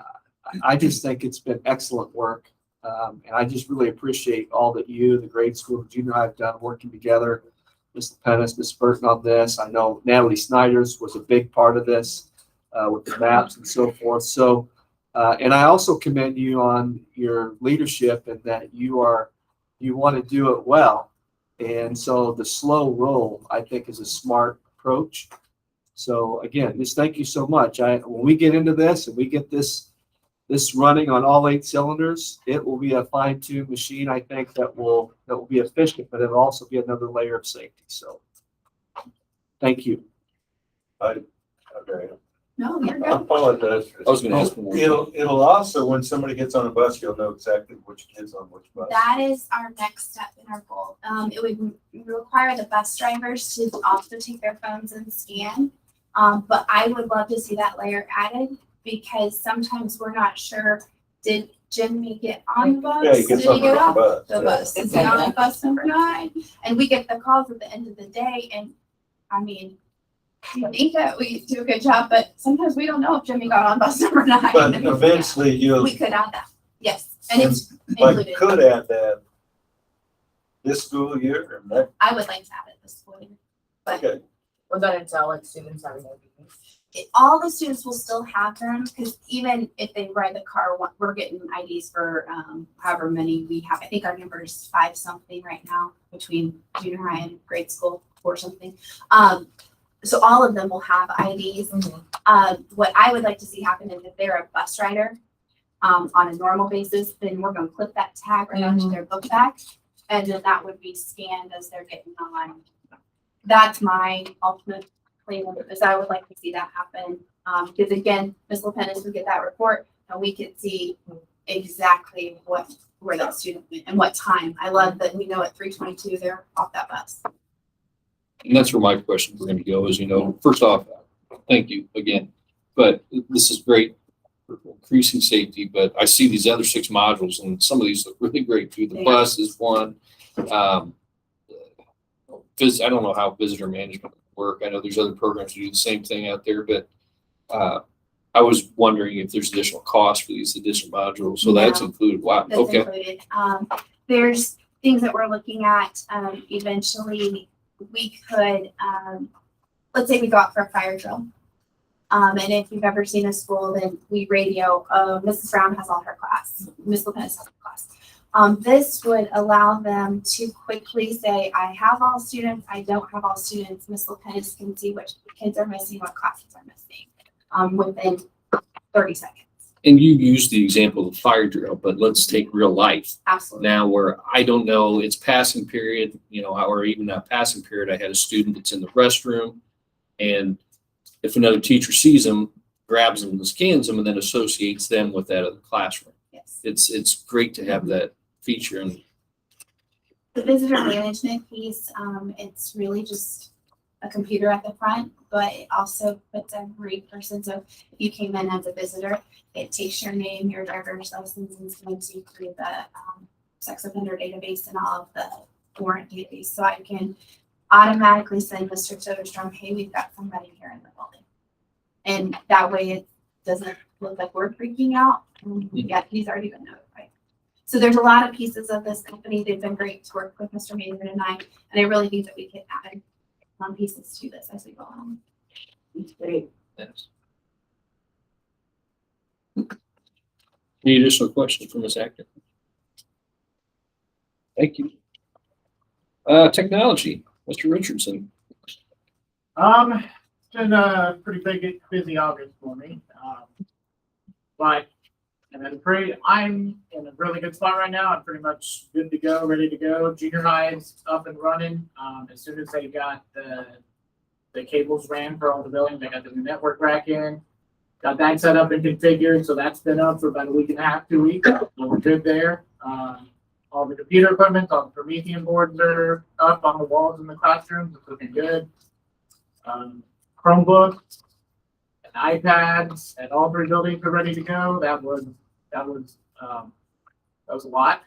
I just think it's been excellent work. And I just really appreciate all that you, the grade school, the junior high have done working together. Ms. Pennis, Ms. Burton on this. I know Natalie Snyder's was a big part of this with the maps and so forth. So, and I also commend you on your leadership and that you want to do it well. And so the slow roll, I think, is a smart approach. So again, just thank you so much. When we get into this and we get this running on all 8 cylinders, it will be a fine-tuned machine, I think, that will be efficient, but it'll also be another layer of safety. So thank you. Okay. No, you're I good. apologize. I was going to ask one more. It'll also, when somebody gets on a bus, you'll know exactly which kid's on which bus. That is our next step in our goal. It would require the bus drivers to also take their phones and scan. But I would love to see that layer added because sometimes we're not sure, did Jimmy get on the bus? Yeah, he gets Did on he get the off bus. the bus? Is he on bus number 9? And we get the calls at the end of the day and I mean, I think that we do a good job, but sometimes we don't know if Jimmy got on bus number 9. But eventually you'll, We could add that. Yes, and it's but included. could add that this school year or next. I would like to add it this school year. But Okay. Was that until like students having their meetings? all the students will still have them because even if they ride the car, we're getting IDs for however many we have. I think our number is 5 something right now between junior high and grade school or something. So all of them will have IDs. What I would like to see happen is if they're a bus rider on a normal basis, then we're going to clip that tag right onto their book bag, and then that would be scanned as they're getting on. That's my ultimate plan, because I would like to see that happen. Because again, Ms. Lepenis would get that report, and we could see exactly where that student went and what time. I love that we know at 3:22 they're off that bus. And that's where my question we're going to go is, first off, thank you again, but this is great for increasing safety, but I see these other 6 modules and some of these look really great too. The bus is one. I don't know how visitor management work. I know there's other programs that do the same thing out there, but I was wondering if there's additional cost for these additional modules. So that's included. Wow. That's Okay. included. There's things that we're looking at. Eventually, we could, let's say we go out for a fire drill. And if you've ever seen a school, then we radio, Mrs. Brown has all her class, Ms. Lepenis has her class. This would allow them to quickly say, I have all students, I don't have all students. Ms. Lepenis can see which kids are missing, what classes are missing, within 30 seconds. And you used the example of fire drill, but let's take real life. Absolutely. Now where I don't know, it's passing period, or even not passing period. I had a student that's in the restroom, and if another teacher sees them, grabs them and scans them and then associates them with that other classroom. Yes. It's great to have that feature. And the visitor management piece, it's really just a computer at the front, but it also puts every person. So if you came in as a visitor, it takes your name, your driver's license, and it's going to create the sex offender database and all of the warrant database. So I can automatically send Mr. Soderstrom, hey, we've got somebody here in the building. And that way it doesn't look like we're freaking out. Yeah, he's already been notified. So there's a lot of pieces of this company. They've been great to work with Mr. Maynard and I really think that we can add pieces to this as we go on. It's great. yes. Any additional questions from Ms. Actor? Thank you. Technology, Mr. Richardson. It's been a pretty busy August for me. But I'm in a really good spot right now. I'm pretty much good to go, ready to go. Junior high is up and running. As soon as they got the cables ran for all the buildings, they got the new network rack in. Got that set up and configured, so that's been up for about a week and a half, 2 weeks. So we're good there. All the computer equipment, all the Promethean boards are up on the walls in the classrooms. It's looking good. Chromebooks and iPads and all 3 buildings are ready to go. That was a lot.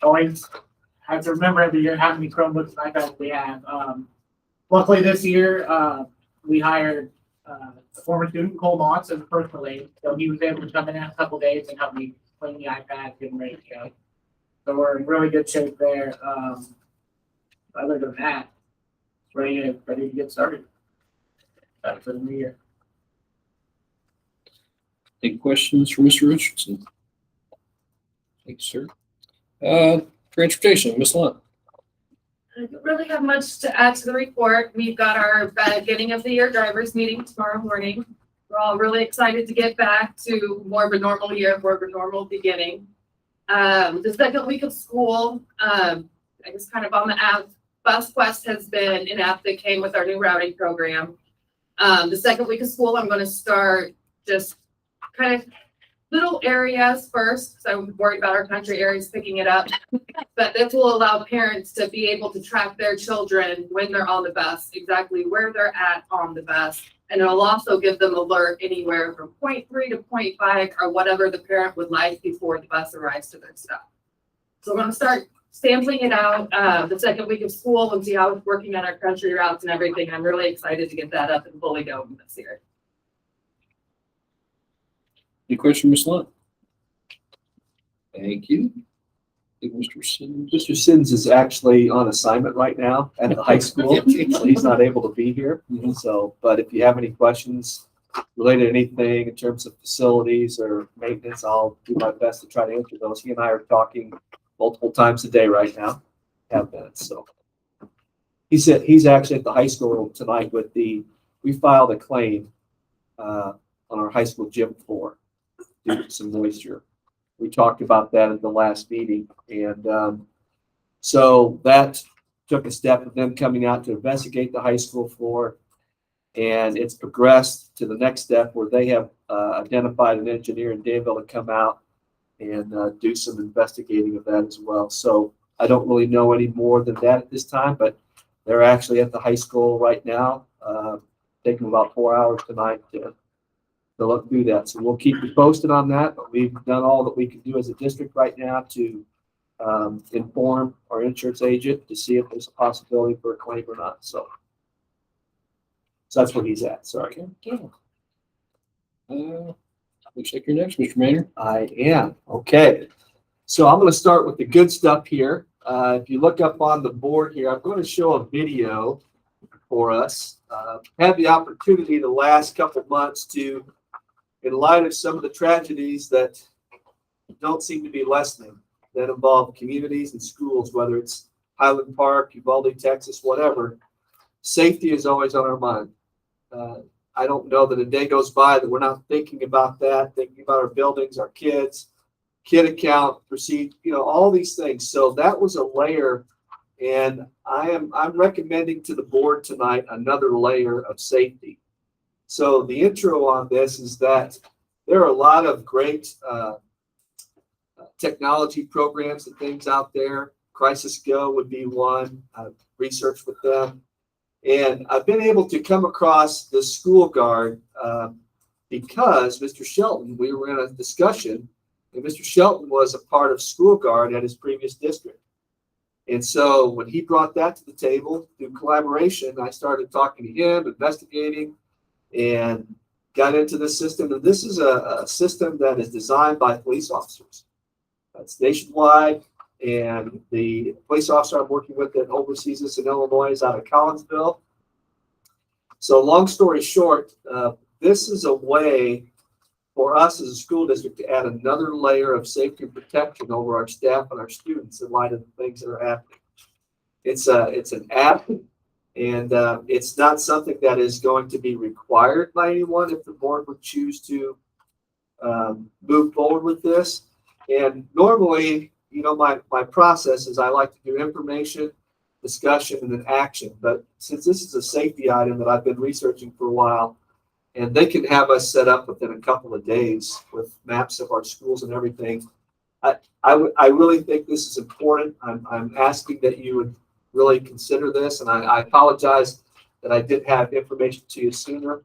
Always have to remember every year how many Chromebooks and iPads we have. Luckily this year, we hired a former student, Cole Moss, as a personal aide. So he was able to come in a couple days and help me clean the iPad, get them ready to go. So we're in really good shape there. Other than that, ready to get started. That's for the new year. Any questions for Mr. Richardson? Thanks, sir. Transportation, Ms. Lunt. I don't really have much to add to the report. We've got our beginning of the year drivers meeting tomorrow morning. We're all really excited to get back to more of a normal year, more of a normal beginning. The second week of school, I was kind of on the app. BusQuest has been an app that came with our new routing program. The second week of school, I'm going to start just kind of little areas first, because I'm worried about our country areas picking it up. But this will allow parents to be able to track their children when they're on the bus, exactly where they're at on the bus. And it'll also give them alert anywhere from 0.3 to 0.5 or whatever the parent would like before the bus arrives to their stop. So we're going to start sampling it out, the second week of school and see how it's working on our country routes and everything. I'm really excited to get that up and fully going this year. Any question, Ms. Lunt? Thank you. Mr. Sims. Mr. Sims is actually on assignment right now at the high school, so he's not able to be here. So, but if you have any questions related to anything in terms of facilities or maintenance, I'll do my best to try to answer those. He and I are talking multiple times a day right now, have been. So he said he's actually at the high school tonight with we filed a claim on our high school gym floor due to some moisture. We talked about that at the last meeting, and so that took a step of them coming out to investigate the high school floor, and it's progressed to the next step where they have identified an engineer in Danville to come out and do some investigating of that as well. So I don't really know any more than that at this time, but they're actually at the high school right now, taking about 4 hours tonight to look through that. So we'll keep you posted on that, but we've done all that we can do as a district right now to inform our insurance agent to see if there's a possibility for a claim or not. So that's where he's at. Sorry. Looks like you're next, Mr. Maynard. I am. Okay. So I'm going to start with the good stuff here. If you look up on the board here, I'm going to show a video for us. Had the opportunity the last couple of months to, in light of some of the tragedies that don't seem to be lessening, that involve communities and schools, whether it's Highland Park, Uvalde, Texas, whatever, safety is always on our mind. I don't know that a day goes by that we're not thinking about that, thinking about our buildings, our kids, kid account, proceed, all these things. So that was a layer, and I'm recommending to the board tonight another layer of safety. So the intro on this is that there are a lot of great technology programs and things out there. Crisis Go would be one. I've researched with them. And I've been able to come across the school guard because Mr. Shelton, we were in a discussion, and Mr. Shelton was a part of school guard at his previous district. And so when he brought that to the table through collaboration, I started talking to him, investigating, and got into this system. And this is a system that is designed by police officers. It's nationwide. And the police officer I'm working with that oversees this in Illinois is out of Collinsville. So long story short, this is a way for us as a school district to add another layer of safety and protection over our staff and our students in light of the things that are happening. It's an app, and it's not something that is going to be required by anyone if the board would choose to move forward with this. And normally, my process is I like to do information, discussion, and then action. But since this is a safety item that I've been researching for a while, and they can have us set up within a couple of days with maps of our schools and everything, I really think this is important. I'm asking that you would really consider this, and I apologize that I didn't have information to you sooner.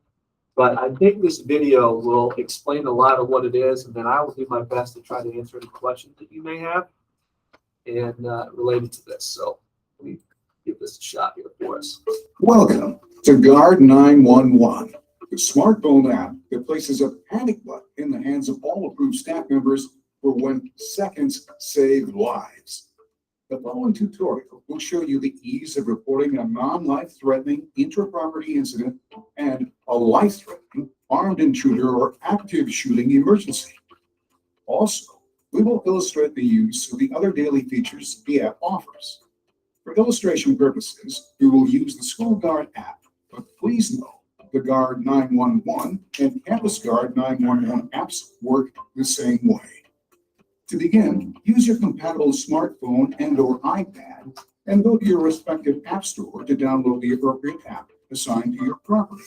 But I think this video will explain a lot of what it is, and then I will do my best to try to answer any questions that you may have and related to this. So let me give this a shot here for us. Welcome to Guard 911, the smartphone app that places a panic button in the hands of all approved staff members for when seconds save lives. The following tutorial will show you the ease of reporting a non-life-threatening intra-property incident and a life-threatening armed intruder or active shooting emergency. Also, we will illustrate the use of the other daily features the app offers. For illustration purposes, we will use the School Guard app, but please know the Guard 911 and Campus Guard 911 apps work the same way. To begin, use your compatible smartphone and/or iPad and go to your respective app store to download the appropriate app assigned to your property.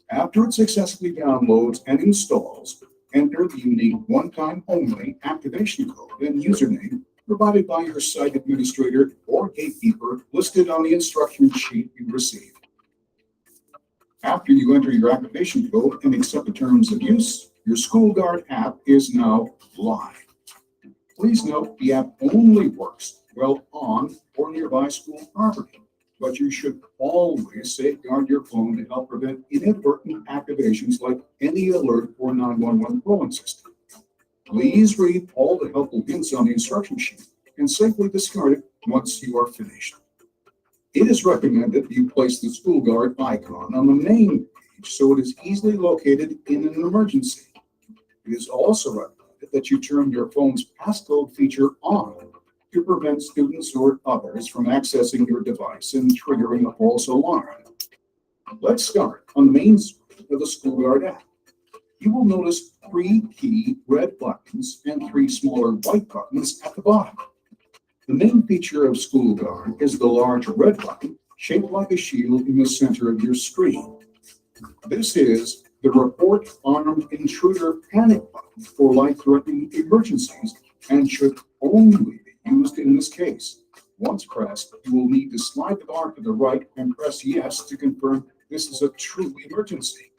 After it successfully downloads and installs, enter the unique one-time only activation code and username provided by your site administrator or gatekeeper listed on the instruction sheet you received. After you enter your activation code and accept the terms of use, your School Guard app is now live. Please note the app only works while on or nearby school property. But you should always safeguard your phone to help prevent inadvertent activations like any alert or 911 calling system. Please read all the helpful hints on the instruction sheet and safely discard it once you are finished. It is recommended you place the school guard icon on the main page so it is easily located in an emergency. It is also recommended that you turn your phone's passcode feature on to prevent students or others from accessing your device and triggering a false alarm. Let's start on the main screen of the school guard app. You will notice 3 key red buttons and 3 smaller white buttons at the bottom. The main feature of School Guard is the large red button shaped like a shield in the center of your screen. This is the Report Armed Intruder Panic button for life-threatening emergencies and should only be used in this case. Once pressed, you will need to slide the bar to the right and press yes to confirm this is a true emergency.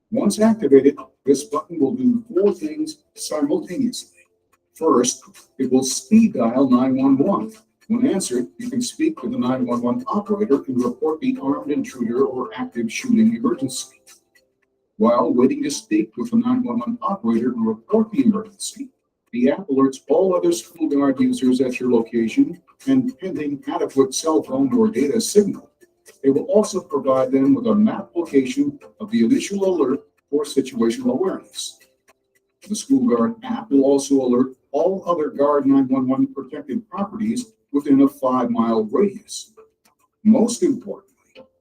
Once activated, this button will do 4 things simultaneously. First, it will speed dial 911. When answered, you can speak with the 911 operator and report the armed intruder or active shooting emergency. While waiting to speak with the 911 operator and report the emergency, the app alerts all other school guard users at your location, and pending adequate cell phone or data signal, it will also provide them with a map location of the initial alert for situational awareness. The School Guard app will also alert all other Guard 911 protected properties within a 5-mile radius. Most importantly,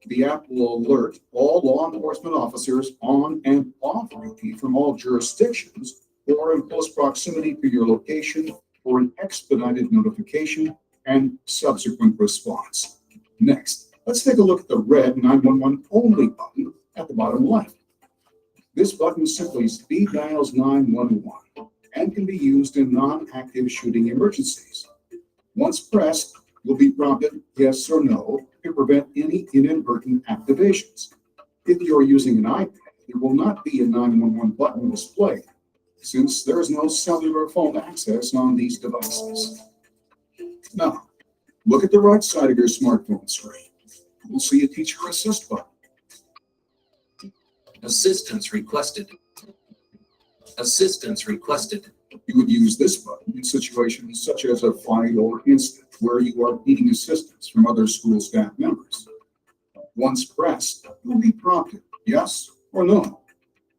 the app will alert all law enforcement officers on and off duty from all jurisdictions or in close proximity to your location for an expedited notification and subsequent response. Next, let's take a look at the red 911 only button at the bottom left. This button simply speed dials 911 and can be used in non-active shooting emergencies. Once pressed, you'll be prompted yes or no to prevent any inadvertent activations. If you're using an iPad, there will not be a 911 button displayed, since there is no cellular phone access on these devices. Now, look at the right side of your smartphone screen. You'll see a teacher assist button. Assistance requested. Assistance requested. You would use this button in situations such as a fight or incident where you are needing assistance from other school staff members. Once pressed, you'll be prompted yes or no.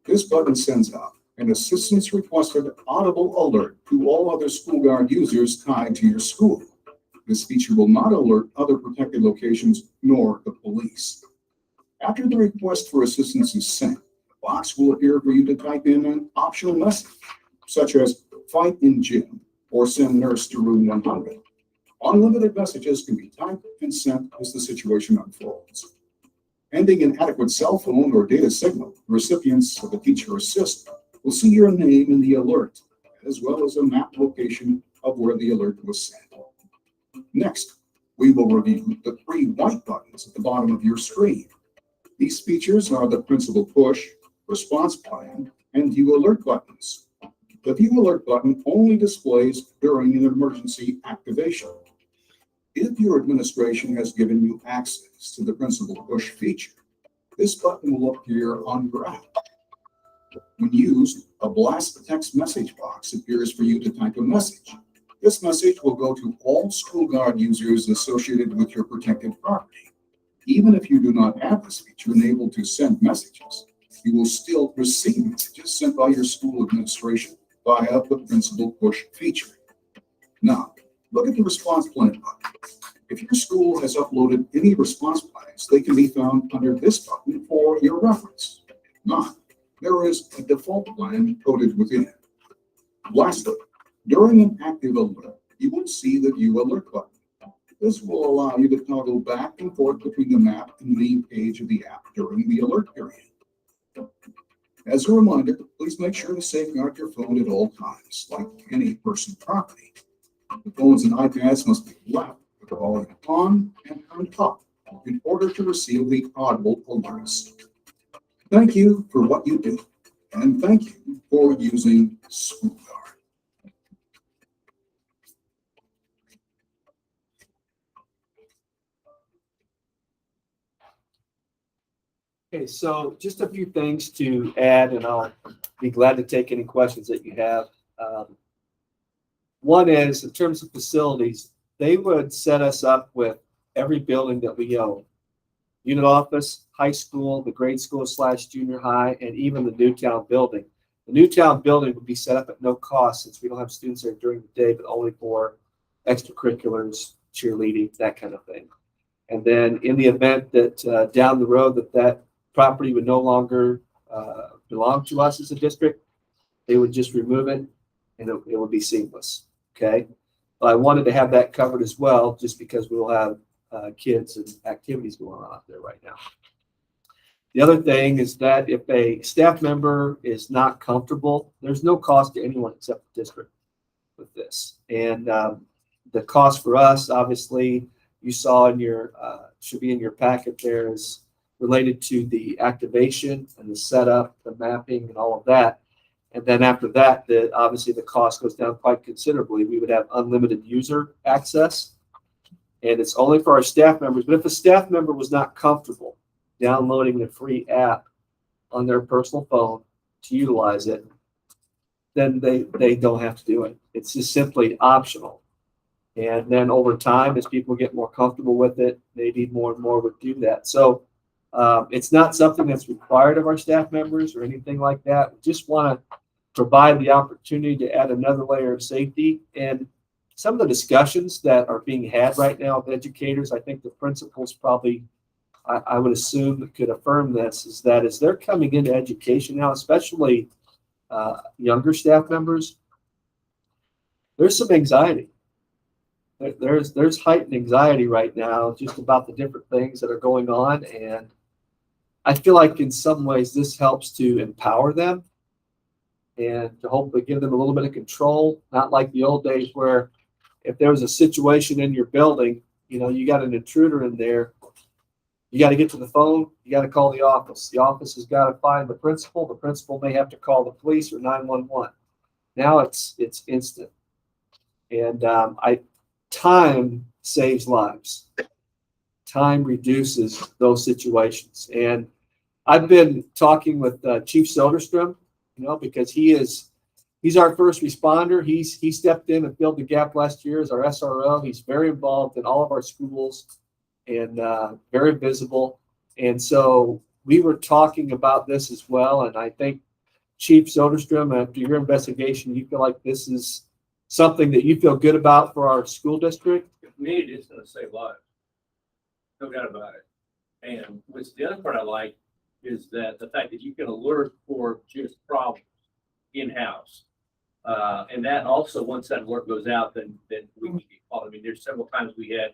This button sends out an assistance requested audible alert to all other school guard users tied to your school. This feature will not alert other protected locations nor the police. After the request for assistance is sent, the box will appear for you to type in an optional message, such as fight in gym or send nurse to room 100. Unlimited messages can be typed and sent as the situation unfolds. Pending an adequate cell phone or data signal, recipients of the teacher assist will see your name in the alert, as well as a map location of where the alert was sent. Next, we will review the 3 white buttons at the bottom of your screen. These features are the principal push, response plan, and view alert buttons. The view alert button only displays during an emergency activation. If your administration has given you access to the principal push feature, this button will appear on your app. When used, a blast text message box appears for you to type a message. This message will go to all school guard users associated with your protected property. Even if you do not have this feature enabled to send messages, you will still receive messages sent by your school administration via the principal push feature. Now, look at the response plan button. If your school has uploaded any response plans, they can be found under this button for your reference. If not, there is a default plan coded within it. Lastly, during an active alert, you will see the View Alert button. This will allow you to toggle back and forth between the map and main page of the app during the alert period. As a reminder, please make sure to safeguard your phone at all times, like any personal property. The phones and iPads must be left with the volume on and turned up in order to receive the audible alerts. Thank you for what you do, and thank you for using School Guard. Okay, so just a few things to add, and I'll be glad to take any questions that you have. One is, in terms of facilities, they would set us up with every building that we own. Unit office, high school, the grade school / junior high, and even the Newtown building. The Newtown building would be set up at no cost since we don't have students there during the day, but only for extracurriculars, cheerleading, that kind of thing. And then in the event that down the road that property would no longer belong to us as a district, they would just remove it and it would be seamless. Okay. But I wanted to have that covered as well, just because we will have kids and activities going on out there right now. The other thing is that if a staff member is not comfortable, there's no cost to anyone except the district with this. And the cost for us, obviously, you saw in your, should be in your packet there, is related to the activation and the setup, the mapping and all of that. And then after that, obviously the cost goes down quite considerably. We would have unlimited user access, and it's only for our staff members. But if a staff member was not comfortable downloading the free app on their personal phone to utilize it, then they don't have to do it. It's just simply optional. And then over time, as people get more comfortable with it, maybe more and more would do that. So it's not something that's required of our staff members or anything like that. We just want to provide the opportunity to add another layer of safety. And some of the discussions that are being had right now with educators, I think the principals probably, I would assume, that could affirm this, is that as they're coming into education now, especially younger staff members, there's some anxiety. There's heightened anxiety right now just about the different things that are going on. And I feel like in some ways this helps to empower them and to hopefully give them a little bit of control, not like the old days where if there was a situation in your building, you know, you got an intruder in there, you got to get to the phone, you got to call the office. The office has got to find the principal. The principal may have to call the police or 911. Now it's instant. And time saves lives. Time reduces those situations. And I've been talking with Chief Soderstrom, you know, because he's our first responder. He stepped in and filled the gap last year as our SRO. He's very involved in all of our schools and very visible. And so we were talking about this as well. And I think Chief Soderstrom, after your investigation, you feel like this is something that you feel good about for our school district? If needed, it's going to save lives. No doubt about it. And what's the other part I like is that the fact that you can alert for just problems in-house. And that also, once that alert goes out, then we can get called. I mean, there's several times we had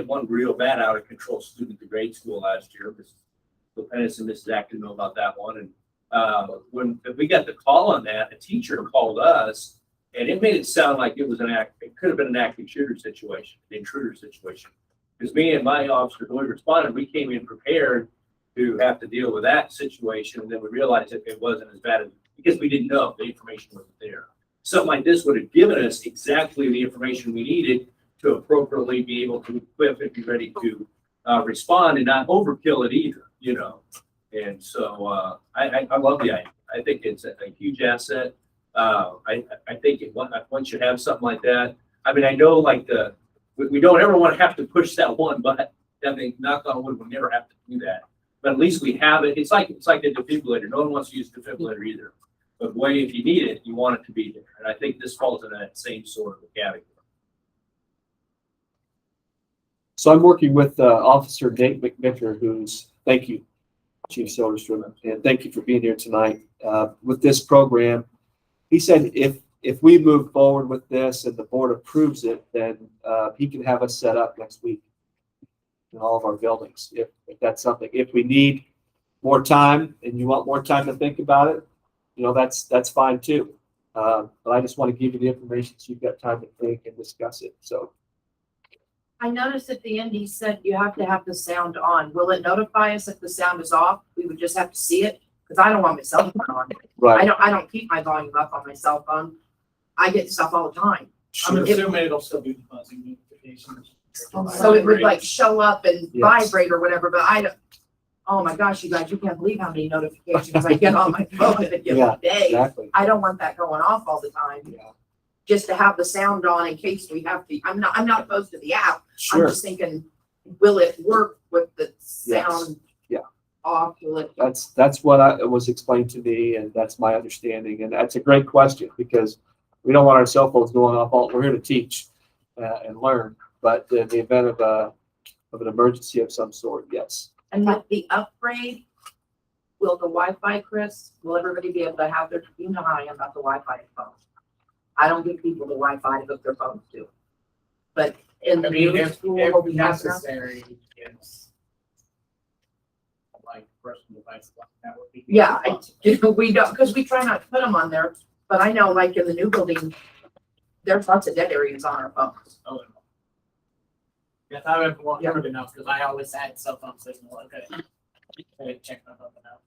one real bad out of control student at the grade school last year. Mrs. Pennis and Mrs. Acton know about that one. And when we got the call on that, a teacher called us, and it made it sound like it was it could have been an active shooter situation, an intruder situation. Because me and my officer, when we responded, we came in prepared to have to deal with that situation. And then we realized that it wasn't as bad because we didn't know the information wasn't there. Something like this would have given us exactly the information we needed to appropriately be able to equip and be ready to respond and not overkill it either, you know. And so I love the idea. I think it's a huge asset. I think once you have something like that, I mean, I know like we don't ever want to have to push that one button. I mean, knock on wood, we never have to do that. But at least we have it. It's like the defibrillator. No one wants to use defibrillator either. But if you need it, you want it to be there. And I think this falls in that same sort of category. So I'm working with Officer Nate McVicker, thank you, Chief Soderstrom, and thank you for being here tonight. With this program, he said if we move forward with this and the board approves it, then he can have us set up next week in all of our buildings. If that's something, if we need more time and you want more time to think about it, you know, that's fine too. But I just want to give you the information so you've got time to think and discuss it. So I noticed at the end, he said you have to have the sound on. Will it notify us if the sound is off? We would just have to see it, because I don't want my cell phone on. Right. I don't keep my volume up on my cell phone. I get stuff all the time. I'm assuming it'll still be buzzing notifications. So it would like show up and Yes. vibrate or whatever, but oh my gosh, you guys, you can't believe how many notifications I get on my phone in a given Yeah, day. exactly. I don't want that going off all the time. Yeah. Just to have the sound on in case we have to, I'm not opposed to the app. I'm Sure. just thinking, will it work with the Yes. sound Yeah. off? Will it? That's what was explained to me, and that's my understanding. And that's a great question because we don't want our cell phones going off. We're here to teach and learn, but in the event of an emergency of some sort, yes. And with the upgrade, will the Wi-Fi, Chris, will everybody be able to have their, you know how I am about the Wi-Fi phone. I don't give people the Wi-Fi to hook their phones to. But in the new school, will we have that? necessary, it's like personal device, that would be. Yeah, we don't, because we try not to put them on there, but I know like in the new building, there's lots of dead areas on our phones. Oh, yes, I would want covered enough, because I always had cell phone signal, okay. I check my phone out.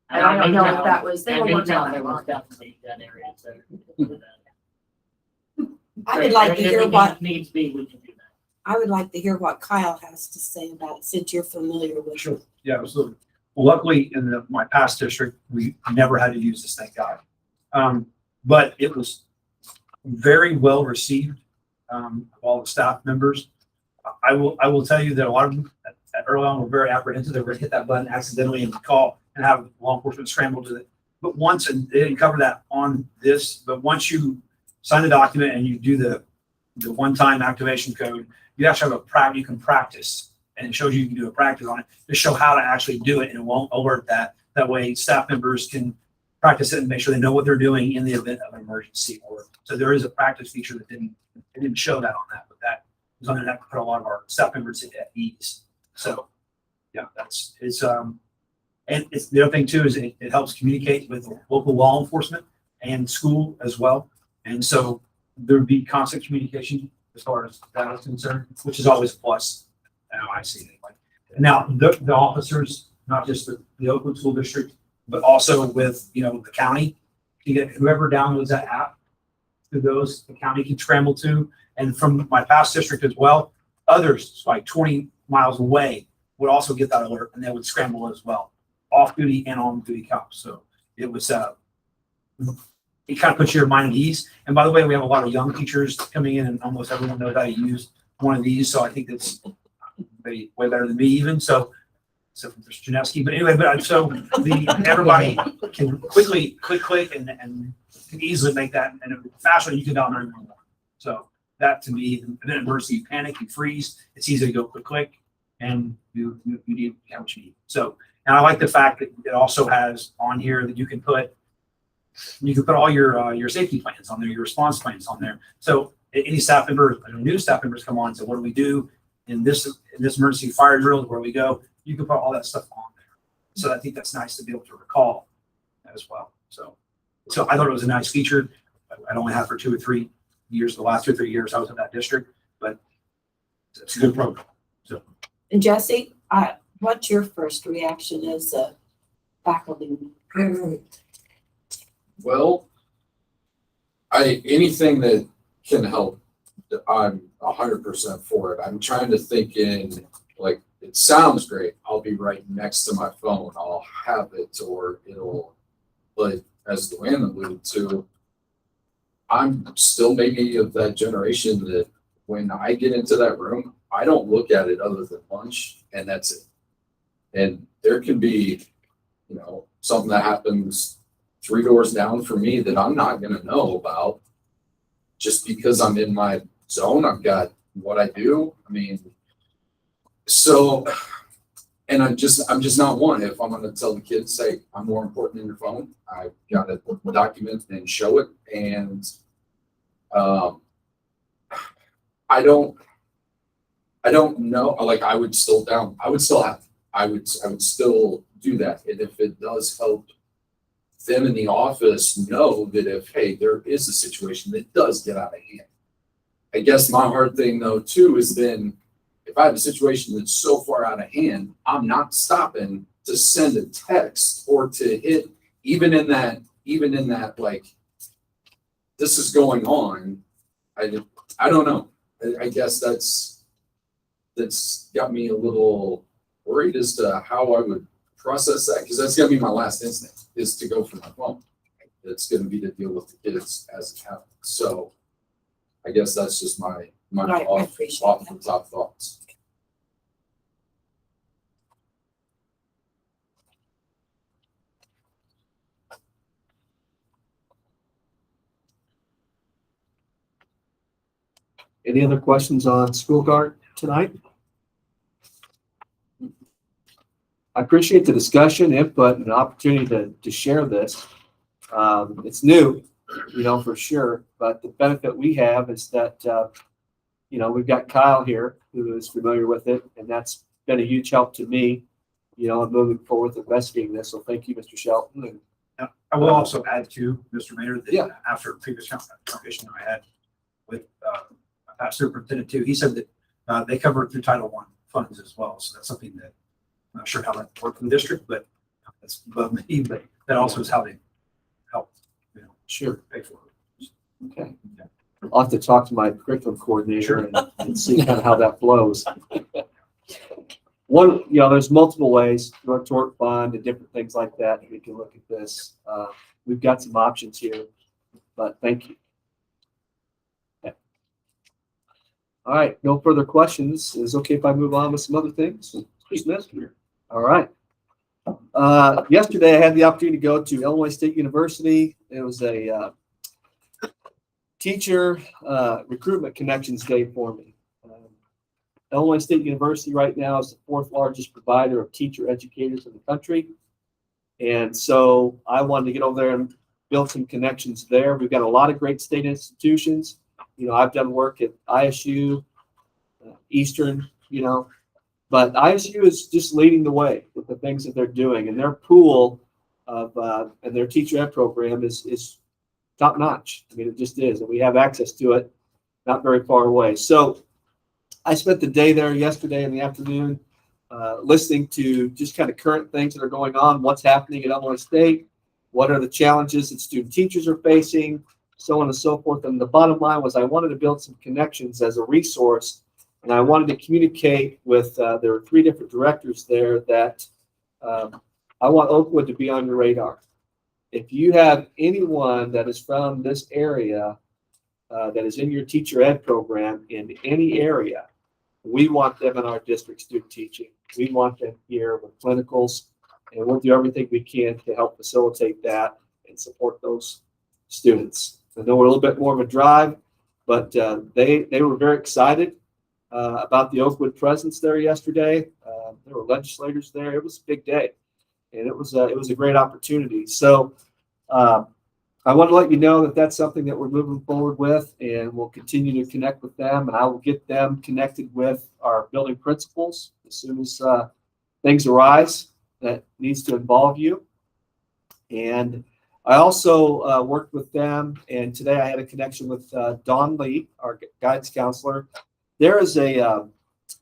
And I don't know if that was, they were And working on Newtown, there that was one. definitely that area, so. I would like to If hear it what, Needs be, we can do that. I would like to hear what Kyle has to say about it, since you're familiar with Sure. it. Yeah, absolutely. Well, luckily in my past district, we never had to use this, thank God. But it was very well received, of all the staff members. I will tell you that a lot of them at early on were very apprehensive. They were going to hit that button accidentally and call and have law enforcement scramble to it. But once, and they didn't cover that on this, but once you sign the document and you do the one-time activation code, you actually have you can practice, and it shows you can do a practice on it to show how to actually do it, and it won't alert that. That way staff members can practice it and make sure they know what they're doing in the event of an emergency. Or so there is a practice feature that didn't show that on that, but that was something that put a lot of our staff members at ease. So yeah, and it's the other thing too is it helps communicate with local law enforcement and school as well. And so there would be constant communication as far as that is concerned, which is always a plus. Now I see it anyway. And now the officers, not just the Oakwood School District, but also with the county, you get whoever downloads that app to those the county can scramble to. And from my past district as well, others like 20 miles away would also get that alert, and they would scramble as well, off duty and on duty cops. So it was it kind of puts your mind at ease. And by the way, we have a lot of young teachers coming in, and almost everyone knows how to use one of these. So I think that's way better than me even. So Mr. Janewski, but anyway, everybody can quickly click and can easily make that, and faster than you can dial 911. So that to me, in an emergency, you panic, you freeze. It's easy to go click, and you have what you need. So, and I like the fact that it also has on here that you can put all your safety plans on there, your response plans on there. So any staff member, new staff members come on and say, what do we do in this emergency fire drill? Where we go? You can put all that stuff on there. So I think that's nice to be able to recall as well. So I thought it was a nice feature. I'd only had for 2 or 3 years, the last 2 or 3 years I was in that district, but it's a good program. So. And Jesse, what's your first reaction as a faculty? Well, anything that can help, I'm 100% for it. I'm trying to think in, like, it sounds great. I'll be right next to my phone. I'll have it, or it'll, but as Luann alluded to, I'm still maybe of that generation that when I get into that room, I don't look at it other than lunch, and that's it. And there can be, something that happens 3 doors down from me that I'm not going to know about just because I'm in my zone. I've got what I do. I mean, so, and I'm just not one. If I'm going to tell the kids, say, I'm more important than your phone, I've got to document and show it. And I don't know. Like, I would still still do that. And if it does help them in the office know that hey, there is a situation that does get out of hand. I guess my hard thing though too is then if I have a situation that's so far out of hand, I'm not stopping to send a text or to hit even in that like this is going on. I don't know. I guess that's got me a little worried as to how I would process that, because that's gonna be my last instinct, is to go for my phone. It's gonna be to deal with the kids as it happens. So I guess that's just my Right, I off appreciate the top thoughts. Any other questions on school guard tonight? I appreciate the discussion, input, and opportunity to share this. It's new, for sure, but the benefit we have is that, we've got Kyle here who is familiar with it, and that's been a huge help to me, in moving forward with investigating this. So thank you, Mr. Shelton. And I will also add to, Mr. Mayor, that Yeah. after a previous conversation I had with our superintendent too, he said that they cover it through Title I funds as well. So that's something that I'm not sure how that works in the district, but that's above me. But that also is how they help, Sure. pay for it. Okay. I'll have to talk to my curriculum coordinator and see kind of how that flows. One, there's multiple ways, drug tort fund and different things like that. We can look at this. We've got some options here, but thank you. Okay. All right, no further questions. Is it okay if I move on with some other things? All right. Yesterday I had the opportunity to go to Illinois State University. It was a teacher recruitment connections day for me. Illinois State University right now is the 4th largest provider of teacher educators in the country. And so I wanted to get over there and build some connections there. We've got a lot of great state institutions. I've done work at ISU, Eastern, but ISU is just leading the way with the things that they're doing. And their pool of, and their teacher ed program is top notch. I mean, it just is. And we have access to it not very far away. So I spent the day there yesterday in the afternoon listening to just kind of current things that are going on, what's happening at Illinois State, what are the challenges that student teachers are facing, so on and so forth. And the bottom line was I wanted to build some connections as a resource, and I wanted to communicate with, there were 3 different directors there that I want Oakwood to be on your radar. If you have anyone that is from this area that is in your teacher ed program in any area, we want them in our district student teaching. We want them here with clinicals, and we'll do everything we can to help facilitate that and support those students. I know we're a little bit more of a drive, but they were very excited about the Oakwood presence there yesterday. There were legislators there. It was a big day, and it was a great opportunity. So I want to let you know that that's something that we're moving forward with, and we'll continue to connect with them, and I will get them connected with our building principals as soon as things arise that needs to involve you. And I also worked with them, and today I had a connection with Dawn Lee, our guidance counselor. There is an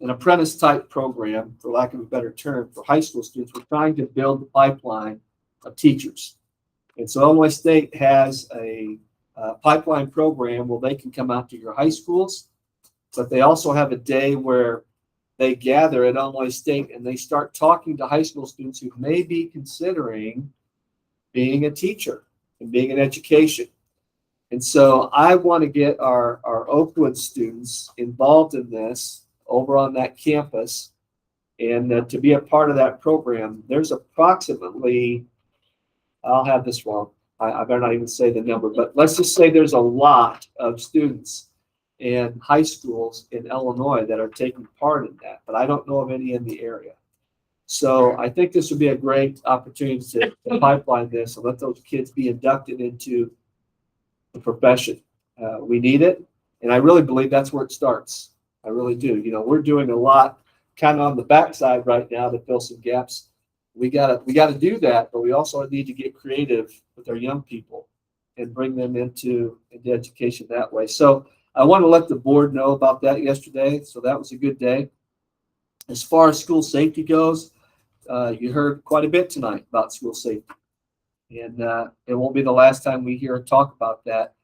apprentice type program, for lack of a better term, for high school students. We're trying to build the pipeline of teachers. And so Illinois State has a pipeline program where they can come out to your high schools, but they also have a day where they gather at Illinois State and they start talking to high school students who may be considering being a teacher and being in education. And so I want to get our Oakwood students involved in this over on that campus, and to be a part of that program. There's approximately, I'll have this wrong, I better not even say the number, but let's just say there's a lot of students in high schools in Illinois that are taking part in that, but I don't know of any in the area. So I think this would be a great opportunity to pipeline this and let those kids be inducted into the profession. We need it, and I really believe that's where it starts. I really do. We're doing a lot kind of on the backside right now to fill some gaps. We gotta do that, but we also need to get creative with our young people and bring them into education that way. So I want to let the board know about that yesterday. So that was a good day. As far as school safety goes, you heard quite a bit tonight about school safety, and it won't be the last time we hear talk about that.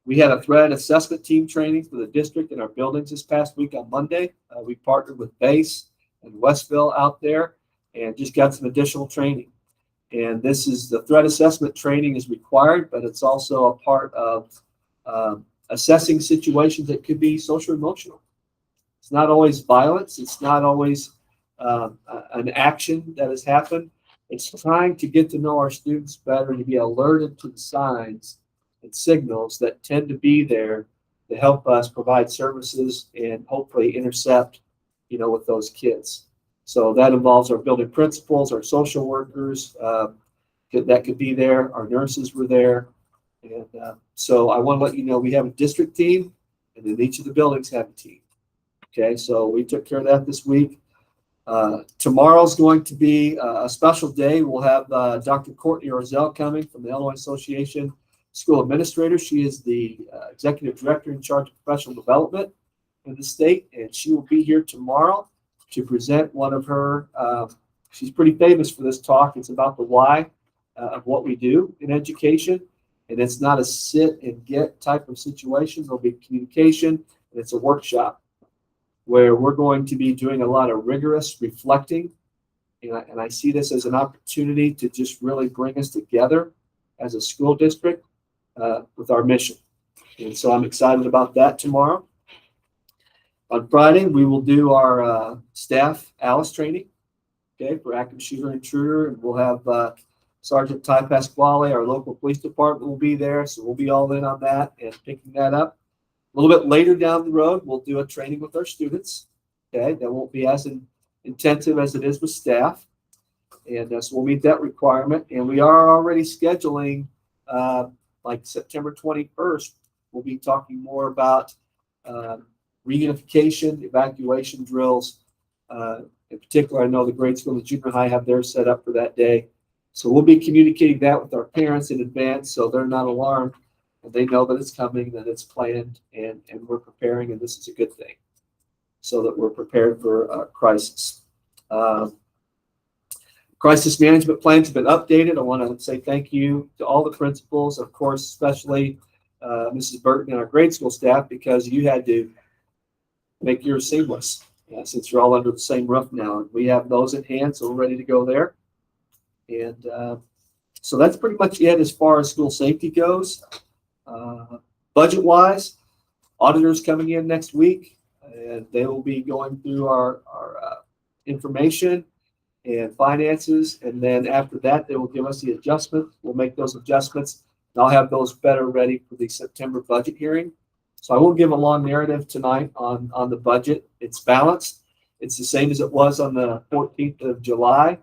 We had a threat assessment team training for the district in our buildings this past week on Monday. We partnered with BASE in Westville out there and just got some additional training. And this is the threat assessment training is required, but it's also a part of assessing situations that could be social emotional. It's not always violence. It's not always an action that has happened. It's trying to get to know our students better, to be alerted to the signs and signals that tend to be there to help us provide services and hopefully intercept, with those kids. So that involves our building principals, our social workers, that could be there. Our nurses were there. And so I want to let you know we have a district team, and then each of the buildings have a team. Okay, so we took care of that this week. Tomorrow's going to be a special day. We'll have Dr. Courtney Orzel coming from the Illinois Association School Administrator. She is the Executive Director in charge of professional development in the state, and she will be here tomorrow to present one of her, she's pretty famous for this talk. It's about the why of what we do in education, and it's not a sit and get type of situation. There'll be communication, and it's a workshop where we're going to be doing a lot of rigorous reflecting. And I see this as an opportunity to just really bring us together as a school district with our mission. And so I'm excited about that tomorrow. On Friday, we will do our staff ALICE training, okay, for active shooter intruder. And we'll have Sergeant Ty Pasquale, our local police department, will be there. So we'll be all in on that and picking that up. A little bit later down the road, we'll do a training with our students. Okay, that won't be as intensive as it is with staff. And so we'll meet that requirement. And we are already scheduling, like September 21st, we'll be talking more about reunification, evacuation drills. In particular, I know the grade school and the junior high have theirs set up for that day. So we'll be communicating that with our parents in advance so they're not alarmed. And they know that it's coming, that it's planned, and we're preparing, and this is a good thing, so that we're prepared for crisis. Crisis management plans have been updated. I want to say thank you to all the principals, of course, especially Mrs. Burton and our grade school staff, because you had to make yours seamless since you're all under the same roof now. And we have those at hand, so we're ready to go there. And so that's pretty much it as far as school safety goes. Budget-wise, auditors coming in next week, and they will be going through our information and finances, and then after that, they will give us the adjustment. We'll make those adjustments, and I'll have those better ready for the September budget hearing. So I won't give a long narrative tonight on the budget. It's balanced. It's the same as it was on the 14th of July.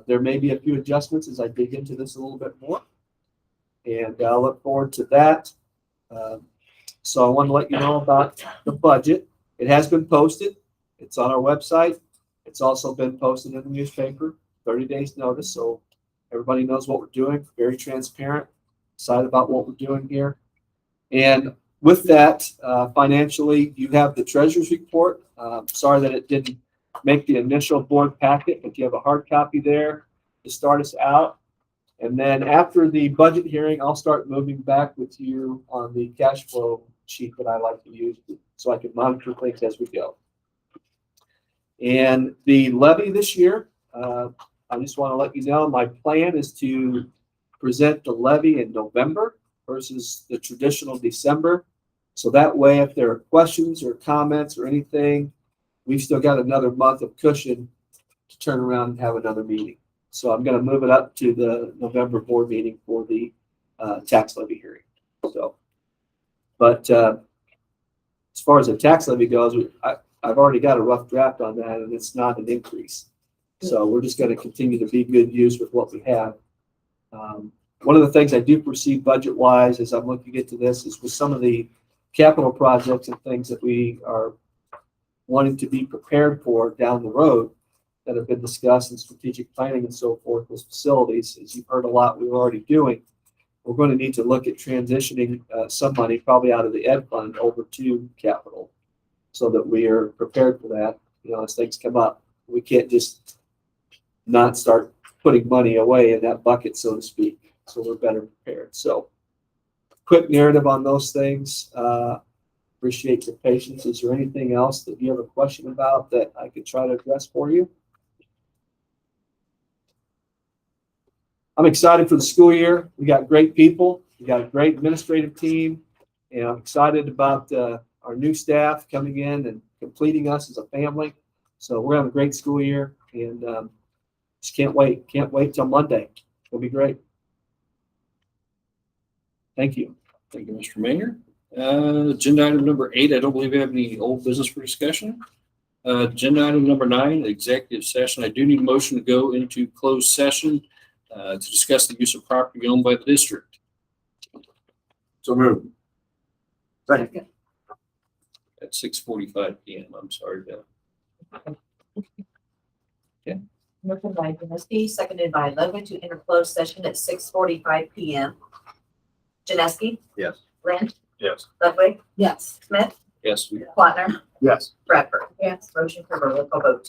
There may be a few adjustments as I dig into this a little bit more. And I look forward to that. So I want to let you know about the budget. It has been posted. It's on our website. It's also been posted in the newspaper, 30 days notice. So everybody knows what we're doing. Very transparent, excited about what we're doing here. And with that, financially, you have the treasurer's report. Sorry that it didn't make the initial board packet, but you have a hard copy there to start us out. And then after the budget hearing, I'll start moving back with you on the cash flow sheet that I like to use so I can monitor things as we go. And the levy this year, I just want to let you know my plan is to present the levy in November versus the traditional December. So that way, if there are questions or comments or anything, we've still got another month of cushion to turn around and have another meeting. So I'm going to move it up to the November board meeting for the tax levy hearing. So, but as far as the tax levy goes, I've already got a rough draft on that, and it's not an increase. So we're just going to continue to be good use with what we have. One of the things I do foresee budget-wise as I'm looking into this is with some of the capital projects and things that we are wanting to be prepared for down the road that have been discussed in strategic planning and so forth with facilities. As you've heard a lot, we're already doing. We're going to need to look at transitioning some money probably out of the ed fund over to capital so that we are prepared for that. As things come up, we can't just not start putting money away in that bucket, so to speak. So we're better prepared. So quick narrative on those things. Appreciate your patience. Is there anything else that you have a question about that I could try to address for you? I'm excited for the school year. We got great people. We got a great administrative team. And I'm excited about our new staff coming in and completing us as a family. So we're having a great school year and just can't wait. Can't wait till Monday. It'll be great. Thank you. Thank you, Mr. Mayor. Agenda item number 8, I don't believe we have any old business for discussion. Agenda item number 9, executive session. I do need a motion to go into closed session to discuss the use of property owned by the district. So move. Second. At 6:45 PM. I'm sorry, Beth. Motion by Janeski, seconded by Ludwig to enter closed session at 6:45 PM. Janeski, Yes. Lynn, Yes. Ludwig, Yes. Smith, Yes. Plattner, Yes. Bradford. Yes. Motion for roll call vote.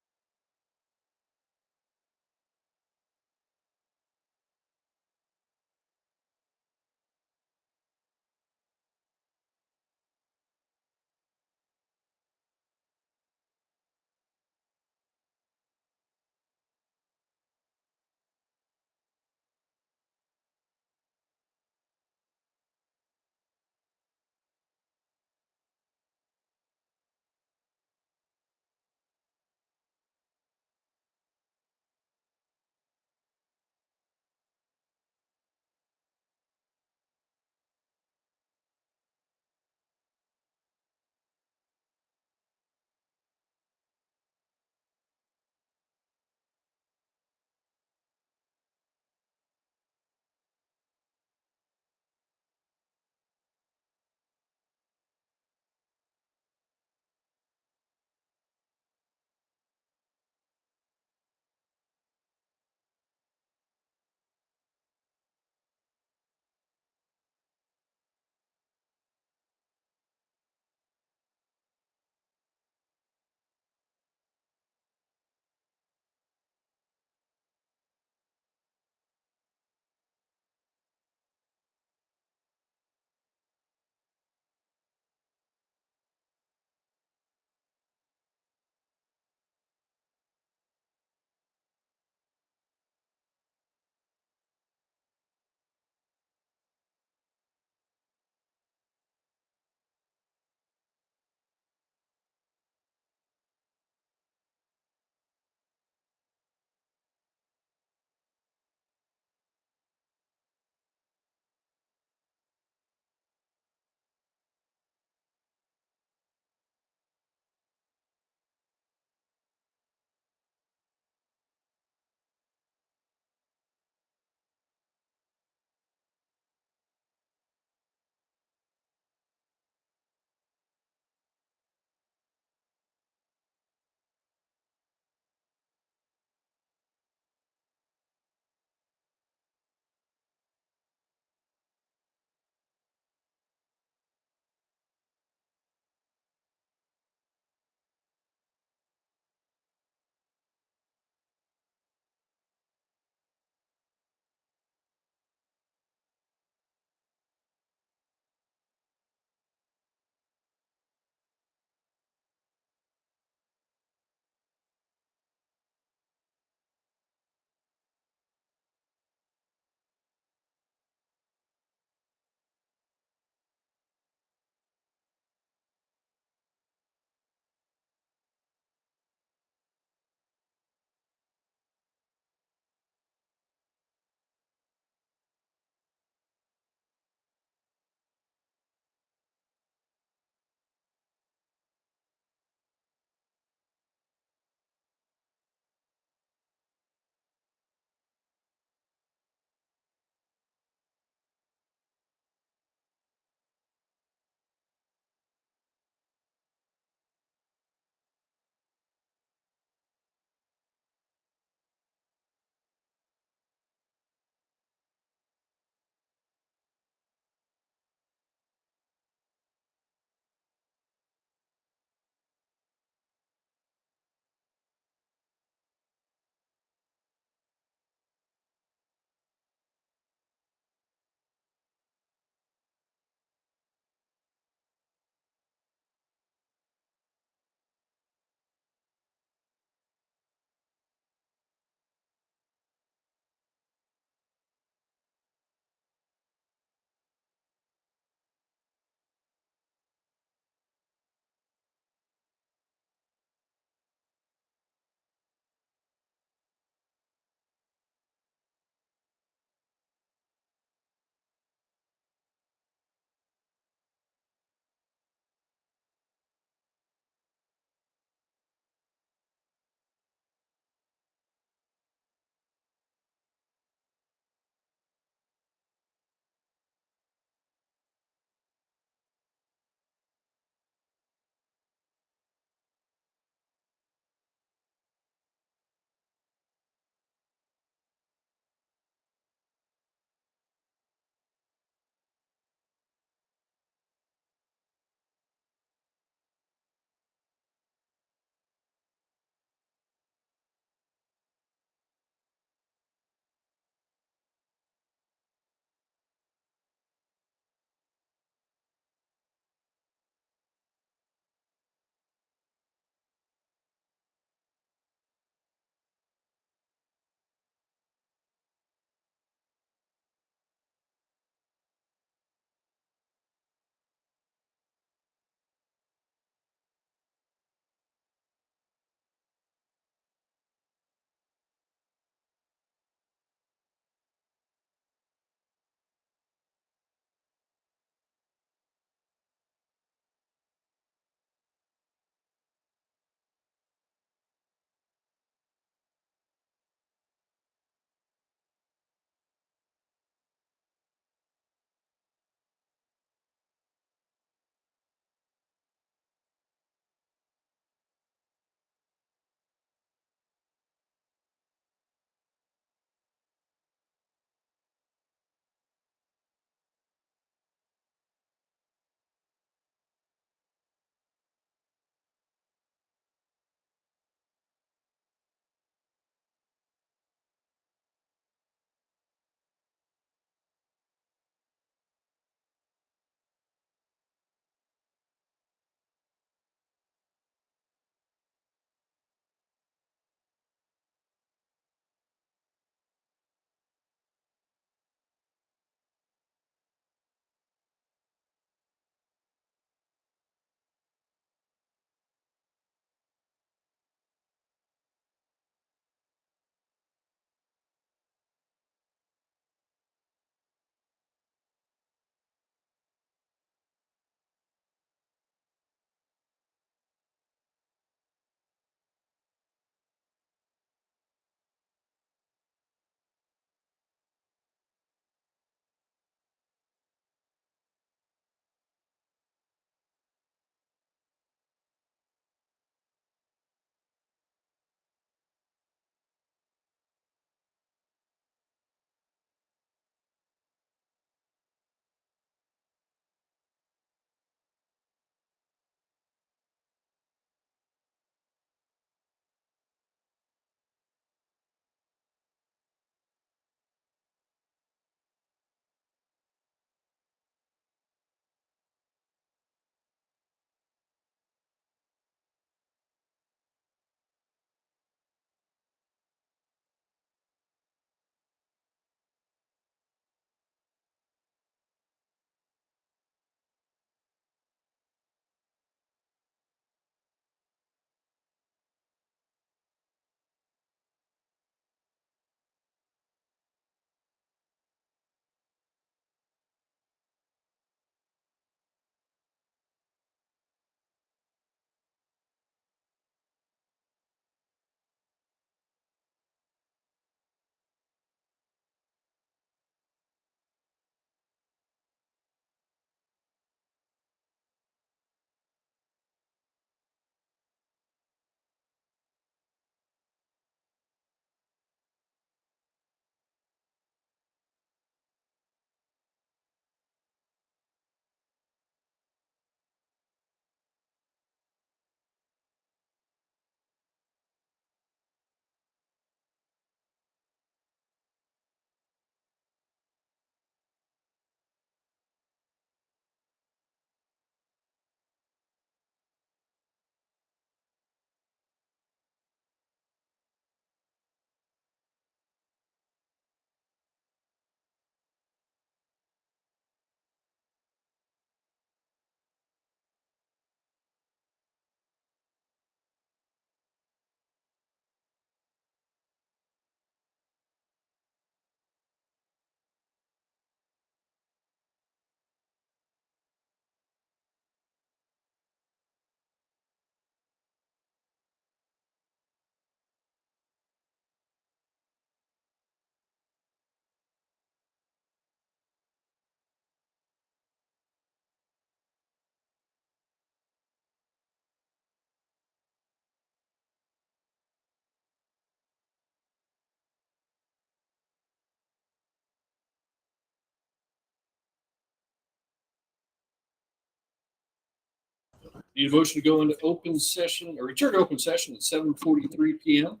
Need a motion to go into open session or return to open session at 7:43 PM.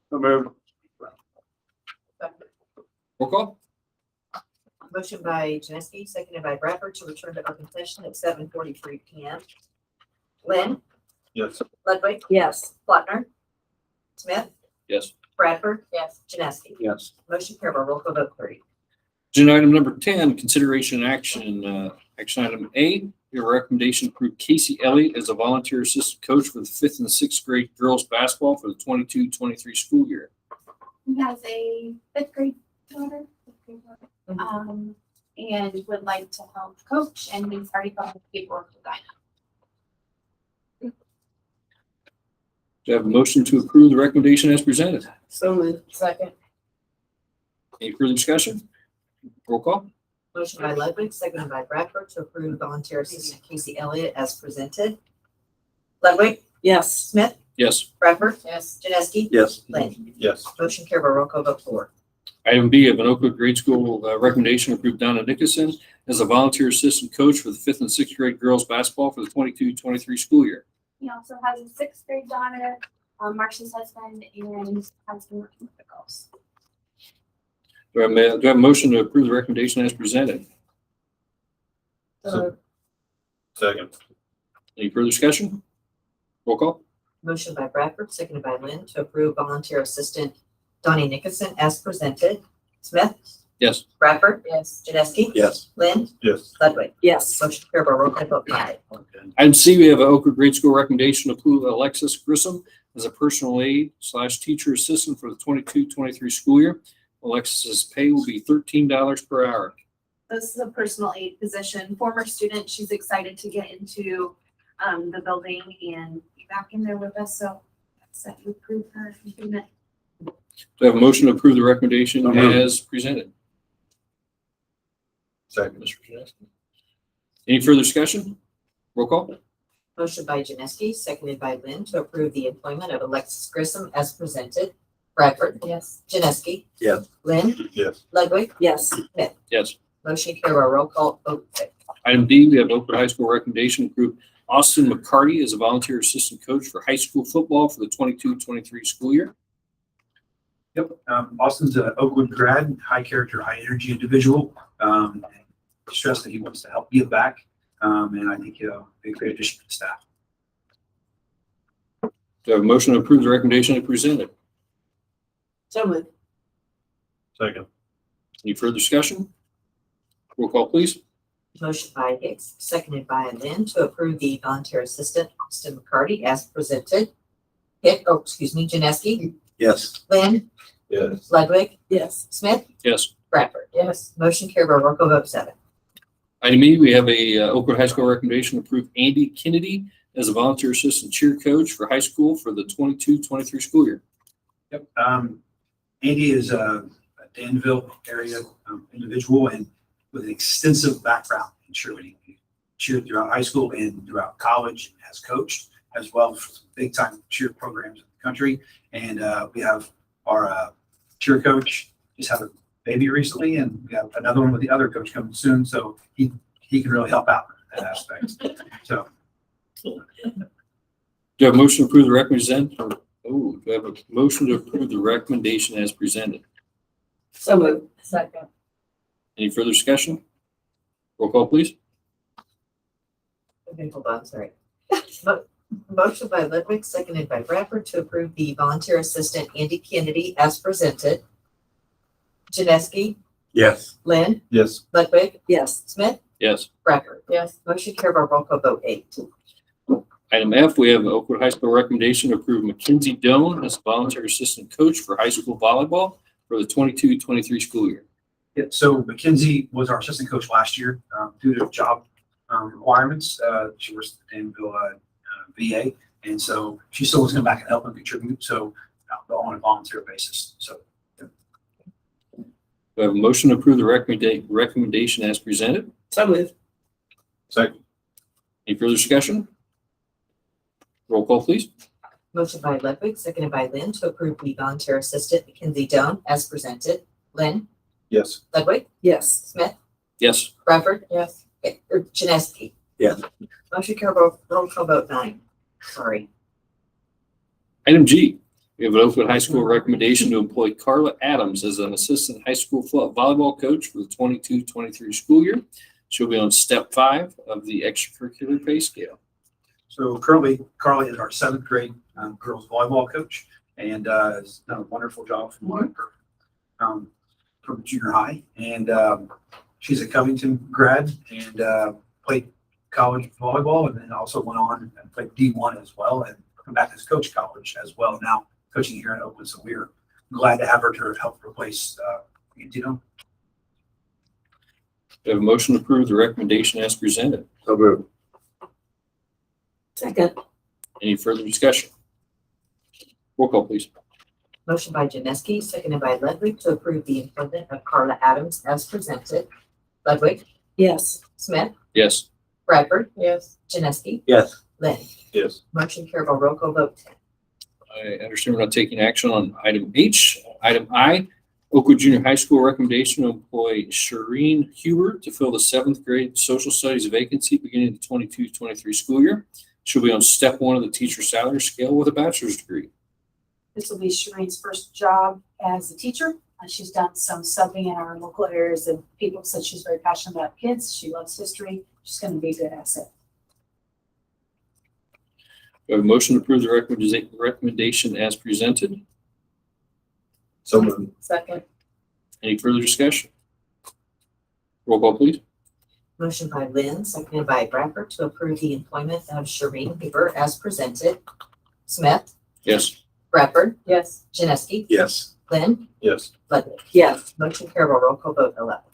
So moved. Roll call. Motion by Janeski, seconded by Bradford to return to open session at 7:43 PM. Lynn, Yes. Ludwig, Yes. Plattner, Smith, Yes. Bradford. Yes. Janeski. Yes. Motion carried by roll call vote 3. Agenda item number 10, consideration and action. Action item A, your recommendation to approve Casey Elliott as a volunteer assistant coach for the 5th and 6th grade girls basketball for the 22-23 school year. He has a fifth grade daughter, and would like to help coach, and he's already got the paperwork to sign up. Do I have a motion to approve the recommendation as presented? So moved. Second. Any further discussion? Roll call. Motion by Ludwig, seconded by Bradford to approve volunteer assistant Casey Elliott as presented. Ludwig, Yes. Smith, Yes. Bradford. Yes. Janeski. Yes. Lynn. Yes. Motion carried by roll call vote 4. Item B, of an Oakwood grade school recommendation to approve Donna Nickerson as a volunteer assistant coach for the 5th and 6th grade girls basketball for the 22-23 school year. He also has a sixth grade daughter, Marcia's husband, and has been working with the girls. Do I have a motion to approve the recommendation as presented? Second. Any further discussion? Roll call. Motion by Bradford, seconded by Lynn to approve volunteer assistant Donnie Nickerson as presented. Smith, Yes. Bradford. Yes. Janeski. Yes. Lynn, Yes. Ludwig. Yes. Motion carried by roll call vote 5. Item C, we have an Oakwood grade school recommendation to approve Alexis Grissom as a personal aide / teacher assistant for the 22-23 school year. Alexis's pay will be $13 per hour. This is a personal aid position, former student. She's excited to get into the building and be back in there with us. So that's that. We approve her agreement. Do I have a motion to approve the recommendation So moved. as presented? Second. Mr. Janeski. Any further discussion? Roll call. Motion by Janeski, seconded by Lynn to approve the employment of Alexis Grissom as presented. Bradford. Yes. Janeski. Yes. Lynn, Yes. Ludwig. Yes. Smith. Yes. Motion carried by roll call vote 6. Item D, we have an Oakwood High School recommendation to approve Austin McCarty as a volunteer assistant coach for high school football for the 22-23 school year. Yep, Austin's an Oakwood grad, high character, high energy individual. Stressed that he wants to help give back, and I think he'll be a great addition to the staff. Do I have a motion to approve the recommendation as presented? So moved. Second. Any further discussion? Roll call, please. Motion by Hicks, seconded by Lynn to approve the volunteer assistant Austin McCarty as presented. Janeski. Yes. Lynn, Yes. Ludwig. Yes. Smith, Yes. Bradford. Yes. Motion carried by roll call vote 7. Item E, we have a Oakwood High School recommendation to approve Andy Kennedy as a volunteer assistant cheer coach for high school for the 22-23 school year. Yep, Andy is a Danville area individual and with an extensive background in cheerleading. He cheered throughout high school and throughout college, has coached as well for some big time cheer programs in the country. And we have our cheer coach just had a baby recently, and we have another one with the other coach coming soon. So he can really help out in that aspect. So Do you have a motion to approve the recommendation? Do I have a motion to approve the recommendation as presented? So moved. Second. Any further discussion? Roll call, please. Okay, hold on, sorry. Motion by Ludwig, seconded by Bradford to approve the volunteer assistant Andy Kennedy as presented. Janeski, Yes. Lynn, Yes. Ludwig, Yes. Smith, Yes. Bradford. Yes. Motion carried by roll call vote 8. Item F, we have an Oakwood High School recommendation to approve Mackenzie Doan as a volunteer assistant coach for high school volleyball for the 22-23 school year. yeah, so Mackenzie was our assistant coach last year due to job requirements. She was at Danville VA, and so she still was going back and help and contribute. So on a volunteer basis. So We have a motion to approve the recommendation as presented. So moved. Second. Any further discussion? Roll call, please. Motion by Ludwig, seconded by Lynn to approve the volunteer assistant Mackenzie Doan as presented. Lynn, Yes. Ludwig, Yes. Smith, Yes. Bradford. Yes. Janeski. Yes. Motion carried, roll call vote 9. Sorry. Item G, we have an Oakwood High School recommendation to employ Carla Adams as an assistant high school volleyball coach for the 22-23 school year. She'll be on step 5 of the extracurricular pay scale. So currently, Carly is our 7th grade girls volleyball coach, and has done a wonderful job from what I've heard, from junior high. And she's a Covington grad and played college volleyball, and then also went on and played D1 as well, and come back as coach college as well. Now coaching here in Oakwood, so we're glad to have her to help replace Antino. We have a motion to approve the recommendation as presented. So moved. Second. Any further discussion? Roll call, please. Motion by Janeski, seconded by Ludwig to approve the employment of Carla Adams as presented. Ludwig? Yes. Smith? Yes. Bradford? Yes. Janeski? Yes. Lynn? Yes. Motion carried by roll call vote 10. I understand we're not taking action on item H. Item I, Oakwood Junior High School recommendation to employ Shireen Huber to fill the 7th grade social studies vacancy beginning the 22-23 school year. She'll be on step 1 of the teacher salary scale with a bachelor's degree. This will be Shireen's first job as a teacher. She's done some subbing in our local areas, and people said she's very passionate about kids. She loves history. She's going to be a good asset. We have a motion to approve the recommendation as presented. So moved. Second. Any further discussion? Roll call, please. Motion by Lynn, seconded by Bradford to approve the employment of Shireen Huber as presented. Smith? Yes. Bradford? Yes. Janeski? Yes. Lynn? Yes. Ludwig? Yes. Motion carried by roll call vote 11.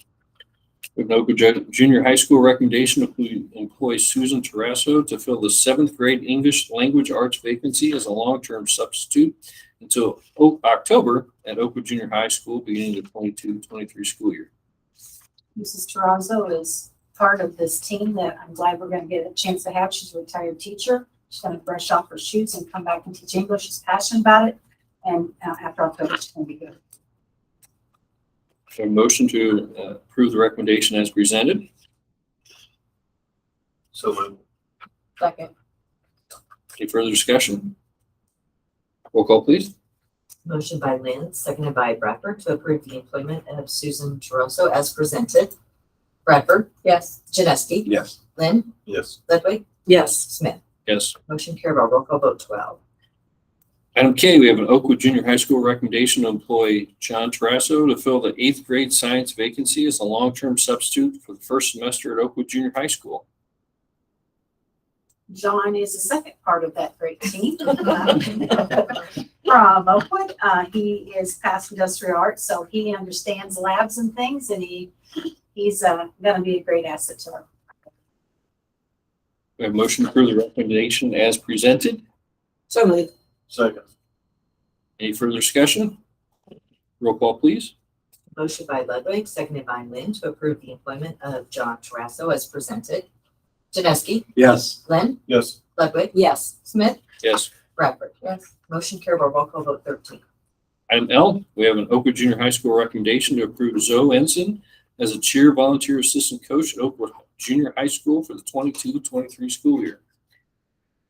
We have an Oakwood Junior High School recommendation to employ Susan Tarasso to fill the 7th grade English language arts vacancy as a long-term substitute until October at Oakwood Junior High School beginning the 22-23 school year. Mrs. Terrazzo is part of this team that I'm glad we're going to get a chance to have. She's a retired teacher. She's going to brush off her shoes and come back and teach English. She's passionate about it. And after October, she's going to be good. A motion to approve the recommendation as presented. So moved. Second. Any further discussion? Roll call, please. Motion by Lynn, seconded by Bradford to approve the employment of Susan Toroso as presented. Bradford? Yes. Janeski? Yes. Lynn? Yes. Ludwig? Yes. Smith? Yes. Motion carried by roll call vote 12. Item K, we have an Oakwood Junior High School recommendation to employ John Tarasso to fill the 8th grade science vacancy as a long-term substitute for the first semester at Oakwood Junior High School. John is the second part of that great team from Oakwood. He is past industrial arts, so he understands labs and things, and he's going to be a great asset to our. We have a motion to approve the recommendation as presented. So moved. Second. Any further discussion? Roll call, please. Motion by Ludwig, seconded by Lynn to approve the employment of John Tarasso as presented. Janeski? Yes. Lynn? Yes. Ludwig? Yes. Smith? Yes. Bradford? Yes. Motion carried by roll call vote 13. Item L, we have an Oakwood Junior High School recommendation to approve Zoe Ensign as a cheer volunteer assistant coach at Oakwood Junior High School for the 22-23 school year.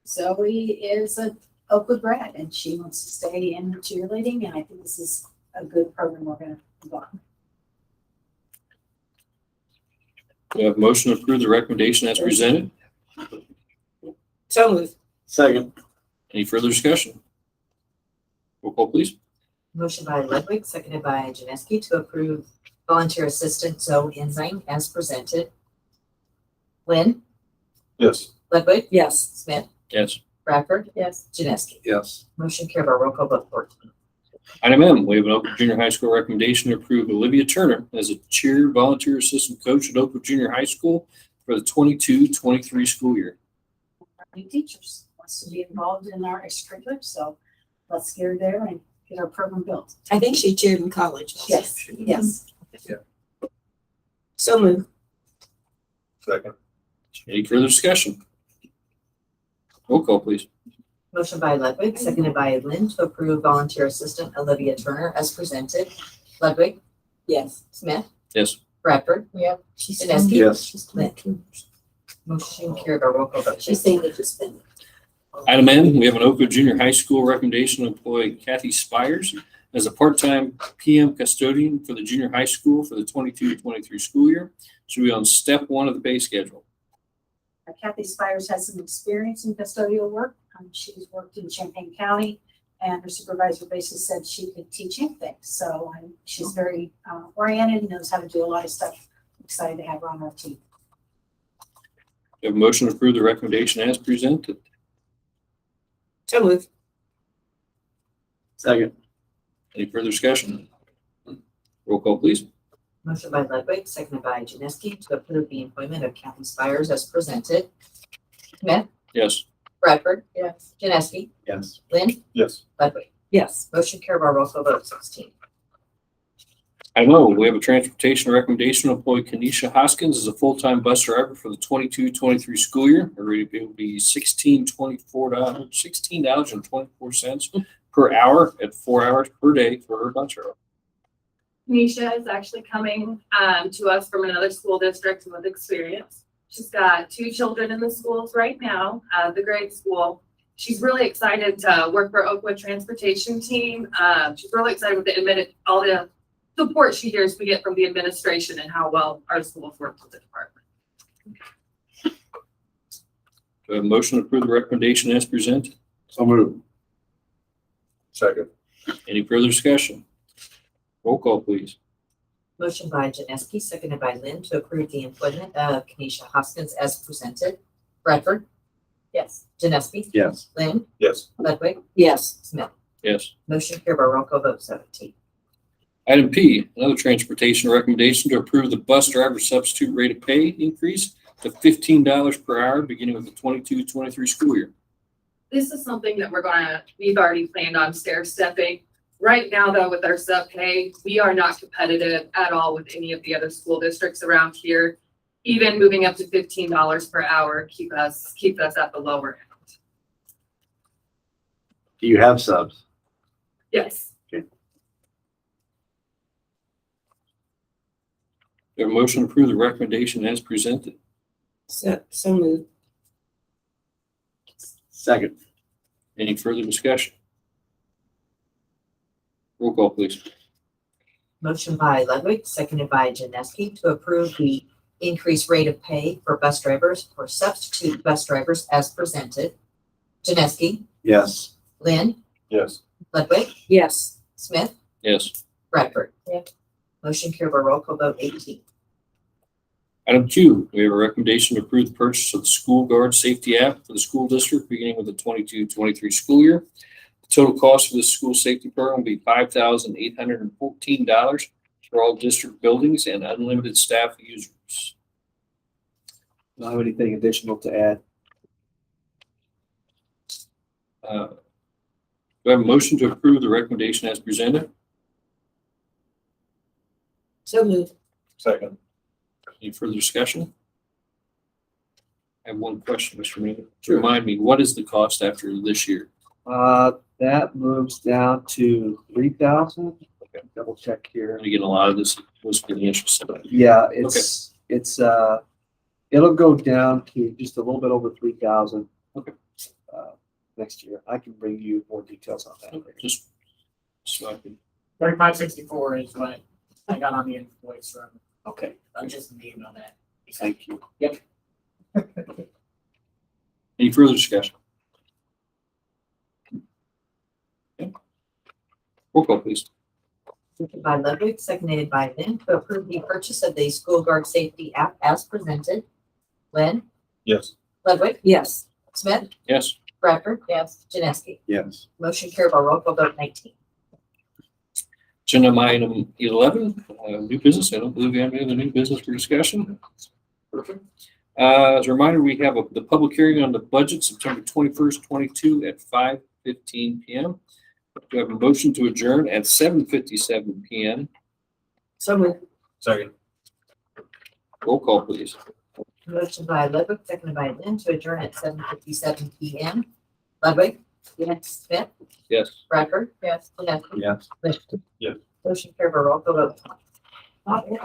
Zoe is a Oakwood grad, and she wants to stay in cheerleading, and I think this is a good program we're going to go on. We have a motion to approve the recommendation as presented. So moved. Second. Any further discussion? Roll call, please. Motion by Ludwig, seconded by Janeski to approve volunteer assistant Zoe Ensign as presented. Lynn? Yes. Ludwig? Yes. Smith? Yes. Bradford? Yes. Janeski? Yes. Motion carried by roll call vote 14. Item M, we have an Oakwood Junior High School recommendation to approve Olivia Turner as a cheer volunteer assistant coach at Oakwood Junior High School for the 22-23 school year. New teachers wants to be involved in our extracurricular, so let's get her there and get our program built. I think she cheered in college. Yes, yes. So moved. Second. Any further discussion? Roll call, please. Motion by Ludwig, seconded by Lynn to approve volunteer assistant Olivia Turner as presented. Ludwig? Yes. Smith? Yes. Bradford? Yeah. Janeski? Yes. Lynn? Motion carried by roll call vote. She's saying that just been. Item N, we have an Oakwood Junior High School recommendation to employ Kathy Spires as a part-time PM custodian for the junior high school for the 22-23 school year. She'll be on step 1 of the pay schedule. Kathy Spires has some experience in custodial work. She's worked in Champaign County, and her supervisor basically said she could teach anything. So she's very oriented and knows how to do a lot of stuff. I'm excited to have her on our team. We have a motion to approve the recommendation as presented. So moved. Second. Any further discussion? Roll call, please. Motion by Ludwig, seconded by Janeski to approve the employment of Kathy Spires as presented. Smith, Yes. Bradford. Yes. Janeski, Yes. Lynn, Yes. Ludwig. Yes. Motion carried by roll call vote 16. Item O, we have a transportation recommendation to employ Kenesha Hoskins as a full-time bus driver for the 22-23 school year. Her rate will be $16.24 per hour at 4 hours per day for her bus driver. Nisha is actually coming to us from another school district with experience. She's got 2 children in the schools right now, the grade school. She's really excited to work for Oakwood Transportation Team. She's really excited with all the support she hears we get from the administration and how well our schools work with the department. Do I have a motion to approve the recommendation as presented? So moved. Second. Any further discussion? Roll call, please. Motion by Janeski, seconded by Lynn to approve the employment of Kenesha Hoskins as presented. Bradford. Yes. Janeski. Yes. Lynn, Yes. Ludwig. Yes. Smith. Yes. Motion carried by roll call vote 17. Item P, another transportation recommendation to approve the bus driver substitute rate of pay increase to $15 per hour beginning with the 22-23 school year. This is something that we've already planned on stair stepping. Right now though, with our sub pay, we are not competitive at all with any of the other school districts around here. Even moving up to $15 per hour keep us at the lower end. Do you have subs? Yes. Do I have a motion to approve the recommendation as presented? So moved. Second. Any further discussion? Roll call, please. Motion by Ludwig, seconded by Janeski to approve the increased rate of pay for bus drivers or substitute bus drivers as presented. Janeski, Yes. Lynn, Yes. Ludwig. Yes. Smith, Yes. Bradford. Motion carried by roll call vote 18. Item Q, we have a recommendation to approve the purchase of the School Guard Safety app for the school district beginning with the 22-23 school year. The total cost for this school safety program will be $5,814 for all district buildings and unlimited staff users. Don't have anything additional to add. Do I have a motion to approve the recommendation as presented? So moved. Second. Any further discussion? I have one question, Mr. Mayor. Remind me, what is the cost after this year? That moves down to 3,000. Okay, double check here. Again, a lot of this was financial stuff. Yeah, it's it'll go down to just a little bit over 3,000. Okay. Next year. I can bring you more details on that. Okay, just so I can. 3564 is what I got on the invoice from. Okay. I'm just named on that. Thank you. Yep. Any further discussion? Okay. Roll call, please. Motion by Ludwig, seconded by Lynn to approve the purchase of the School Guard Safety app as presented. Lynn, Yes. Ludwig. Yes. Smith, Yes. Bradford. Yes. Janeski. Yes. Motion carried by roll call vote 19. Agenda item 11, new business. I don't believe we have any other new business for discussion. Perfect. As a reminder, we have the public hearing on the budget September 21st, 22 at 5:15 p.m. We have a motion to adjourn at 7:57 p.m. So moved. Second. Roll call, please. Motion by Ludwig, seconded by Lynn to adjourn at 7:57 p.m. Ludwig. Yes. Smith, Yes. Bradford. Yes. Janeski. Yes. Lynn. Yes. Motion carried by roll call vote 20.